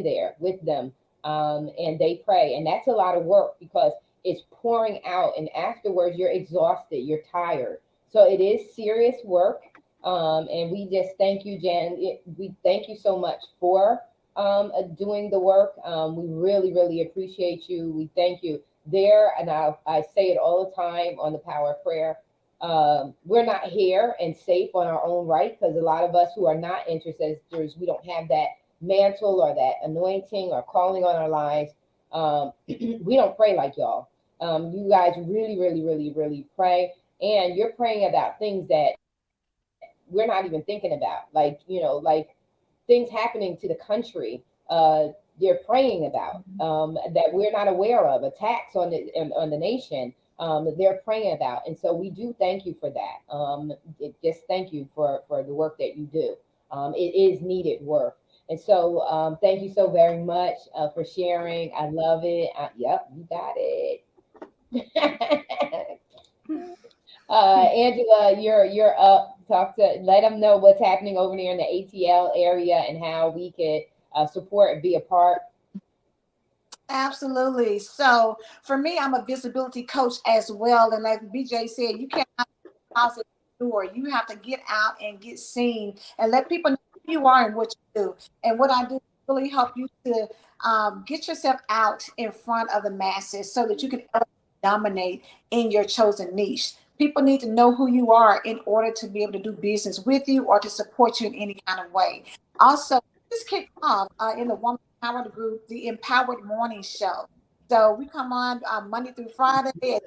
there with them, and they pray, and that's a lot of work because it's pouring out, and afterwards you're exhausted, you're tired. So it is serious work, and we just thank you, Jan. We thank you so much for doing the work. We really, really appreciate you. We thank you there. And I say it all the time on the Power of Prayer. We're not here and safe on our own right, because a lot of us who are not intercessors, we don't have that mantle or that anointing or calling on our lives. We don't pray like y'all. You guys really, really, really, really pray. And you're praying about things that we're not even thinking about. Like, like things happening to the country. They're praying about that we're not aware of, attacks on the nation. They're praying about, and so we do thank you for that. Just thank you for the work that you do. It is needed work, and so thank you so very much for sharing. I love it. Yep, you got it. Angela, you're up. Let them know what's happening over there in the ATL area and how we could support and be a part. Absolutely. So for me, I'm a visibility coach as well. And like BJ said, you can't closet door. You have to get out and get seen and let people know who you are and what you do. And what I do is really help you to get yourself out in front of the masses so that you can dominate in your chosen niche. People need to know who you are in order to be able to do business with you or to support you in any kind of way. Also, just kick off in the Woman Empowered Group, the Empowered Morning Show. So we come on Monday through Friday at 8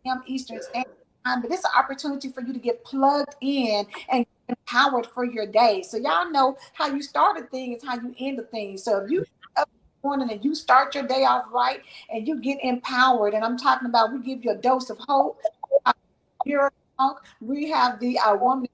a.m. Eastern Standard Time. But it's an opportunity for you to get plugged in and empowered for your day. So y'all know how you start a thing is how you end a thing. So if you up in the morning and you start your day off right and you get empowered, and I'm talking about we give you a dose of hope. We have the woman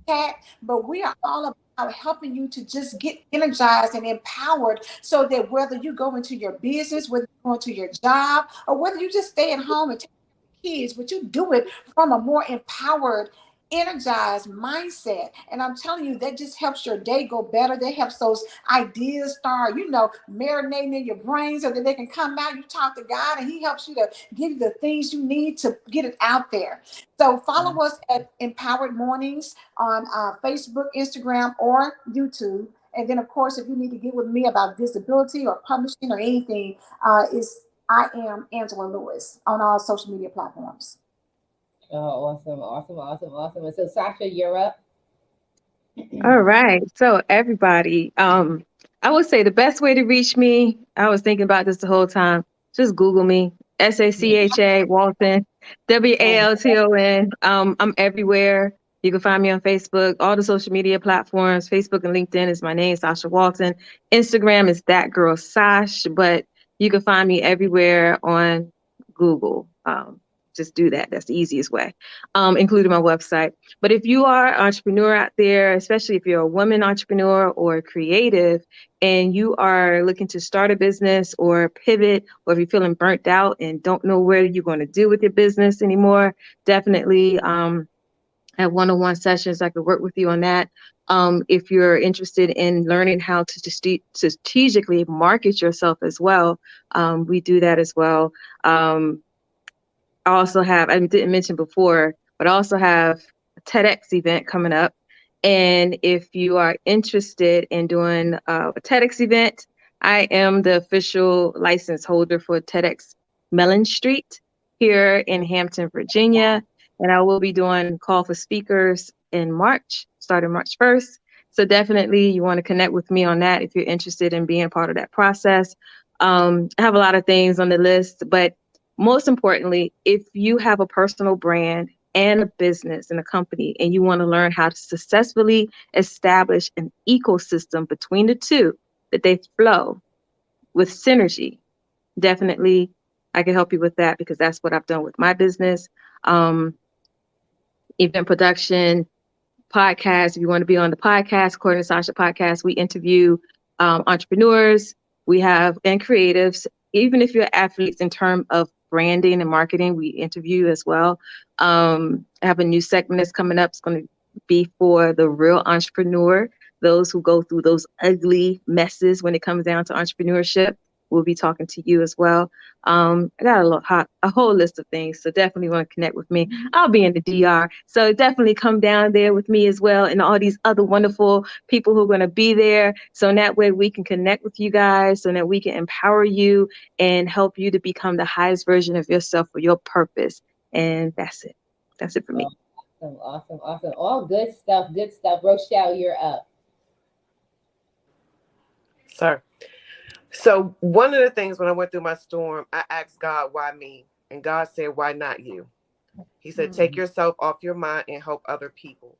chat, but we are all about helping you to just get energized and empowered so that whether you go into your business, whether you go into your job, or whether you just stay at home and take care of kids, but you do it from a more empowered, energized mindset. And I'm telling you, that just helps your day go better. That helps those ideas start, marinating in your brain so that they can come out. You talk to God and he helps you to give you the things you need to get it out there. So follow us at Empowered Mornings on Facebook, Instagram, or YouTube. And then, of course, if you need to get with me about visibility or publishing or anything, I am Angela Lewis on all social media platforms. Oh, awesome. And so Sasha, you're up. All right. So everybody, I would say the best way to reach me, I was thinking about this the whole time. Just Google me, SACHA Walton, WALTON. I'm everywhere. You can find me on Facebook, all the social media platforms. Facebook and LinkedIn is my name, Sasha Walton. Instagram is That Girl Sash, but you can find me everywhere on Google. Just do that. That's the easiest way, including my website. But if you are an entrepreneur out there, especially if you're a woman entrepreneur or creative, and you are looking to start a business or pivot, or if you're feeling burnt out and don't know where you're going to do with your business anymore, definitely have one-on-one sessions. I could work with you on that. If you're interested in learning how to strategically market yourself as well, we do that as well. I also have, I didn't mention before, but I also have a TEDx event coming up. And if you are interested in doing a TEDx event, I am the official license holder for TEDx Mellon Street here in Hampton, Virginia. And I will be doing call for speakers in March, starting March 1st. So definitely you want to connect with me on that if you're interested in being part of that process. I have a lot of things on the list, but most importantly, if you have a personal brand and a business and a company, and you want to learn how to successfully establish an ecosystem between the two, that they flow with synergy, definitely I can help you with that, because that's what I've done with my business. Event production, podcast. If you want to be on the podcast, according to Sasha Podcast, we interview entrepreneurs, and creatives. Even if you're athletes in terms of branding and marketing, we interview as well. I have a new segment that's coming up. It's going to be for the real entrepreneur, those who go through those ugly messes when it comes down to entrepreneurship. we'll be talking to you as well. I got a whole list of things, so definitely want to connect with me. I'll be in the DR, so definitely come down there with me as well, and all these other wonderful people who are going to be there. So in that way we can connect with you guys, so that we can empower you and help you to become the highest version of yourself for your purpose. And that's it. That's it for me. Awesome, awesome, awesome. All good stuff, good stuff. Rochelle, you're up. Sir. So one of the things when I went through my storm, I asked God, why me? And God said, why not you? He said, take yourself off your mind and help other people.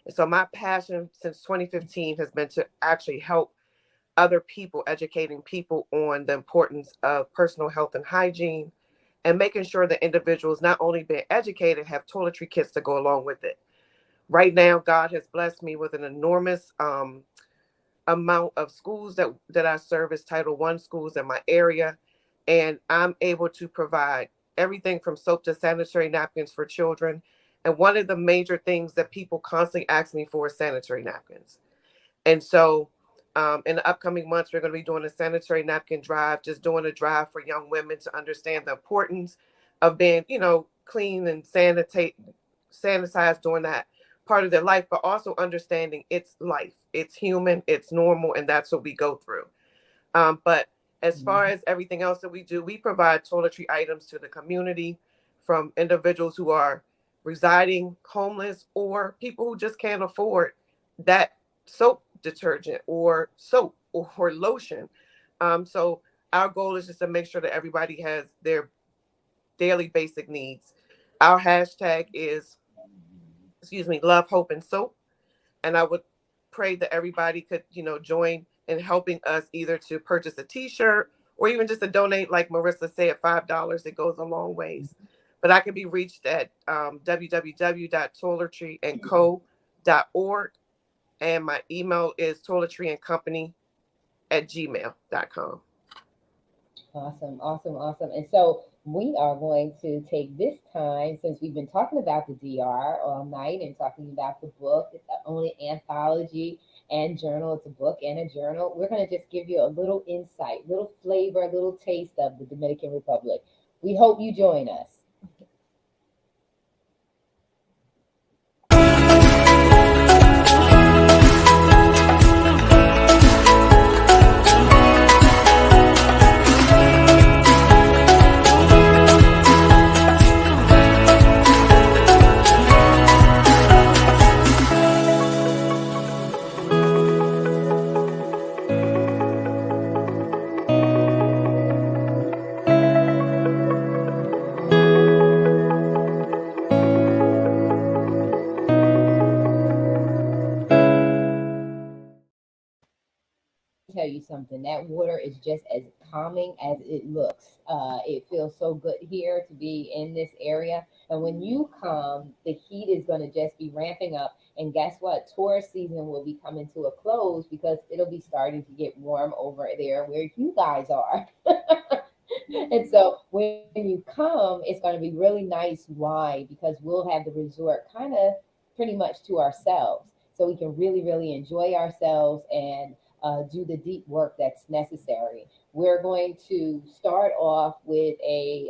And so my passion since 2015 has been to actually help other people, educating people on the importance of personal health and hygiene, and making sure that individuals not only being educated, have toiletry kits to go along with it. Right now, God has blessed me with an enormous amount of schools that I serve as Title I schools in my area. And I'm able to provide everything from soap to sanitary napkins for children. And one of the major things that people constantly ask me for is sanitary napkins. And so in the upcoming months, we're going to be doing a sanitary napkin drive, just doing a drive for young women to understand the importance of being, clean and sanitized during that part of their life, but also understanding it's life, it's human, it's normal, and that's what we go through. But as far as everything else that we do, we provide toiletry items to the community, from individuals who are residing homeless or people who just can't afford that soap detergent or soap or lotion. So our goal is just to make sure that everybody has their daily basic needs. Our hashtag is, love, hope, and soap. And I would pray that everybody could, join in helping us, either to purchase a t-shirt or even just to donate, like Marissa said, $5. It goes a long ways. But I can be reached at www.toiletryandco.org. And my email is toiletryandcompany@gmail.com. Awesome, awesome, awesome. And so we are going to take this time, since we've been talking about the DR all night and talking about the book. It's the only anthology and journal. It's a book and a journal. We're going to just give you a little insight, little flavor, a little taste of the Dominican Republic. We hope you join us. Tell you something, that water is just as calming as it looks. It feels so good here to be in this area, and when you come, the heat is going to just be ramping up. And guess what, tourist season will be coming to a close because it'll be starting to get warm over there where you guys are. And so when you come, it's going to be really nice. Why? Because we'll have the resort kind of pretty much to ourselves, so we can really, really enjoy ourselves and do the deep work that's necessary. We're going to start off with a,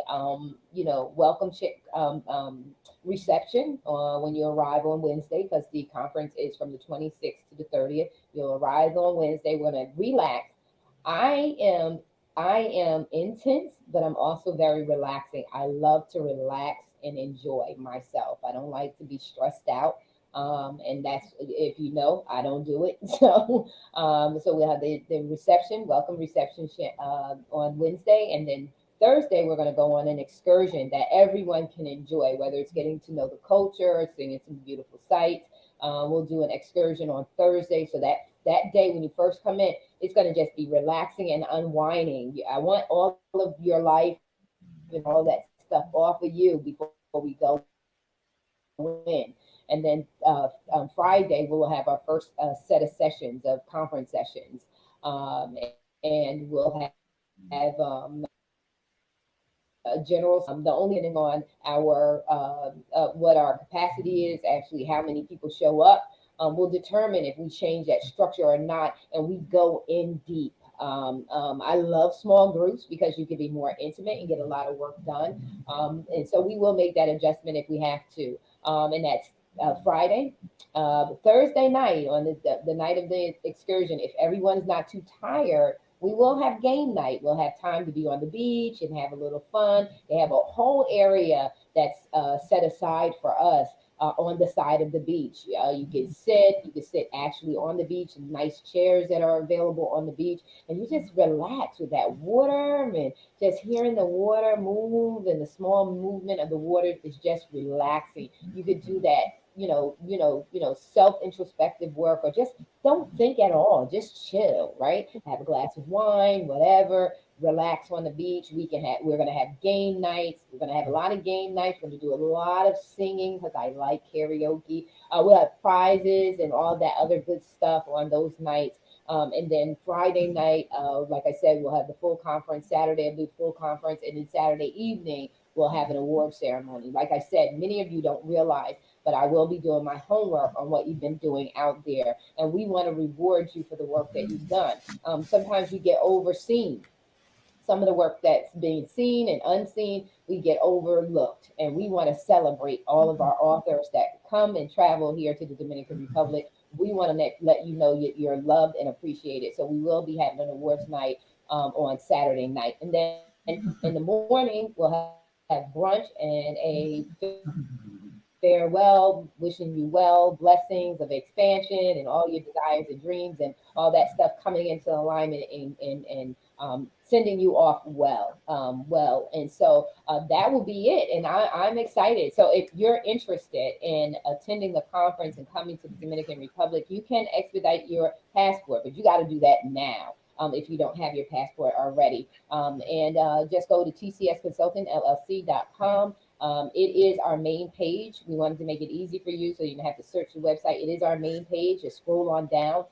welcome reception when you arrive on Wednesday, because the conference is from the 26th to the 30th. You'll arrive on Wednesday. We're going to relax. I am I am intense, but I'm also very relaxing. I love to relax and enjoy myself. I don't like to be stressed out. And that's, if you know, I don't do it. So we'll have the reception, welcome reception on Wednesday, and then Thursday we're going to go on an excursion that everyone can enjoy, whether it's getting to know the culture, seeing some beautiful sights. We'll do an excursion on Thursday, so that day when you first come in, it's going to just be relaxing and unwinding. I want all of your life and all that stuff off of you before we go in. And then on Friday, we'll have our first set of sessions, of conference sessions. And we'll have general, the only thing on our what our capacity is, actually how many people show up, will determine if we change that structure or not, and we go in deep. I love small groups because you can be more intimate and get a lot of work done. And so we will make that adjustment if we have to. And that's Friday. Thursday night, on the night of the excursion, if everyone's not too tired, we will have game night. We'll have time to be on the beach and have a little fun. They have a whole area that's set aside for us on the side of the beach. You can sit actually on the beach, nice chairs that are available on the beach, and you just relax with that water and just hearing the water move, and the small movement of the water is just relaxing. You could do that, self introspective work, or just don't think at all, just chill, right? Have a glass of wine, whatever, relax on the beach. We're gonna have game nights. We're gonna have a lot of game nights. We're gonna do a lot of singing because I like karaoke. We'll have prizes and all that other good stuff on those nights. And then Friday night, like I said, we'll have the full conference. Saturday, I'll do full conference, and then Saturday evening we'll have an award ceremony. Like I said, many of you don't realize, but I will be doing my homework on what you've been doing out there, and we want to reward you for the work that you've done. Sometimes we get overseen. Some of the work that's being seen and unseen, we get overlooked. And we want to celebrate all of our authors that come and travel here to the Dominican Republic. We want to let you know you're loved and appreciated. So we will be having an awards night on Saturday night. And then in the morning, we'll have brunch and a farewell, wishing you well, blessings of expansion and all your desires and dreams and all that stuff coming into alignment and sending you off well. And so that will be it. And I'm excited. So if you're interested in attending the conference and coming to the Dominican Republic, you can expedite your passport, but you got to do that now. If you don't have your passport already. And just go to tcsconsultingllc.com. It is our main page. We wanted to make it easy for you so you don't have to search the website. It is our main page. Just scroll on down.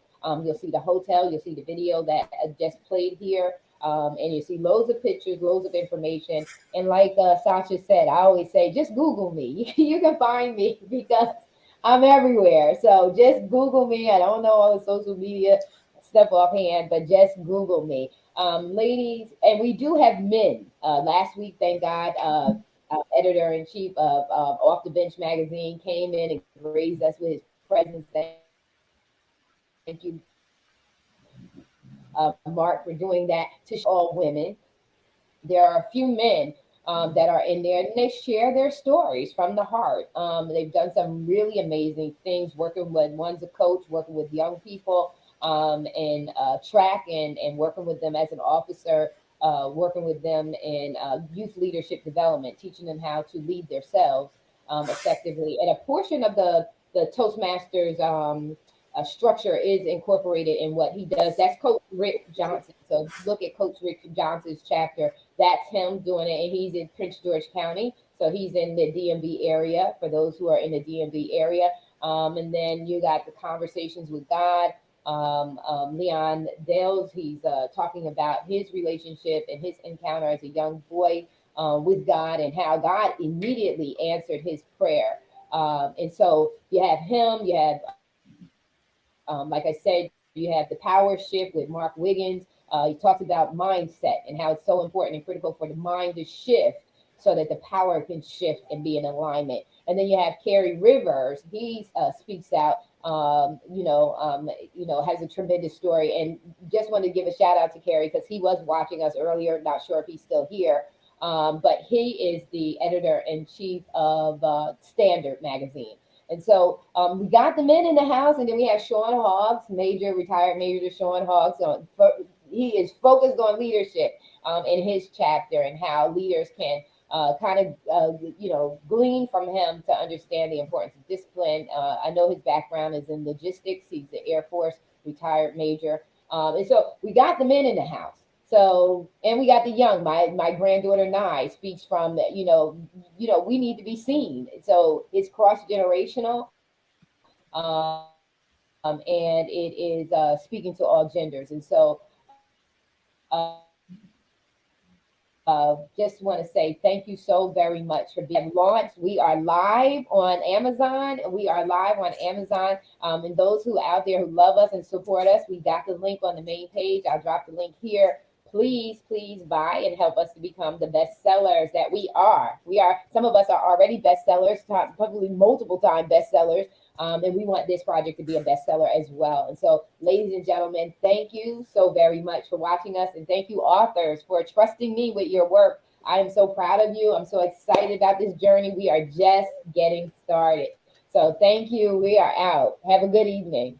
You'll see the hotel. You'll see the video that I just played here. And you see loads of pictures, loads of information. And like Sasha said, I always say, just Google me. You can find me because I'm everywhere. So just Google me. I don't know all the social media stuff offhand, but just Google me. Ladies, and we do have men. Last week, thank God, editor in chief of Off the Bench magazine came in and graced us with his presence. Thank you, Mark, for doing that to show all women. There are a few men that are in there, and they share their stories from the heart. They've done some really amazing things, working with one's a coach, working with young people in track, and working with them as an officer, working with them in youth leadership development, teaching them how to lead themselves effectively. And a portion of the Toastmasters structure is incorporated in what he does. That's Coach Rick Johnson. So look at Coach Rick Johnson's chapter. That's him doing it, and he's in Prince George County. So he's in the DMV area for those who are in the DMV area. And then you got the Conversations with God. Leon Dales, he's talking about his relationship and his encounter as a young boy with God, and how God immediately answered his prayer. And so you have him, you have like I said, you have the power shift with Mark Wiggins. He talks about mindset and how it's so important and critical for the mind to shift so that the power can shift and be in alignment. And then you have Kerry Rivers. He speaks out, has a tremendous story. And just wanted to give a shout out to Kerry because he was watching us earlier. Not sure if he's still here. But he is the editor in chief of Standard magazine. And so we got the men in the house, and then we have Sean Hoggs, retired Major Sean Hoggs. He is focused on leadership in his chapter, and how leaders can glean from him to understand the importance of discipline. I know his background is in logistics. He's the Air Force retired major. And so we got the men in the house. So, and we got the young. My granddaughter Nye speaks from, we need to be seen. So it's cross-generational, and it is speaking to all genders. And so, just want to say thank you so very much for being launched. We are live on Amazon. We are live on Amazon. And those who out there who love us and support us, we got the link on the main page. I'll drop the link here. Please, please buy and help us to become the best sellers that we are. Some of us are already bestsellers, probably multiple time bestsellers. And we want this project to be a bestseller as well. And so, ladies and gentlemen, thank you so very much for watching us. And thank you, authors, for trusting me with your work. I am so proud of you. I'm so excited about this journey. We are just getting started. So thank you. We are out. Have a good evening.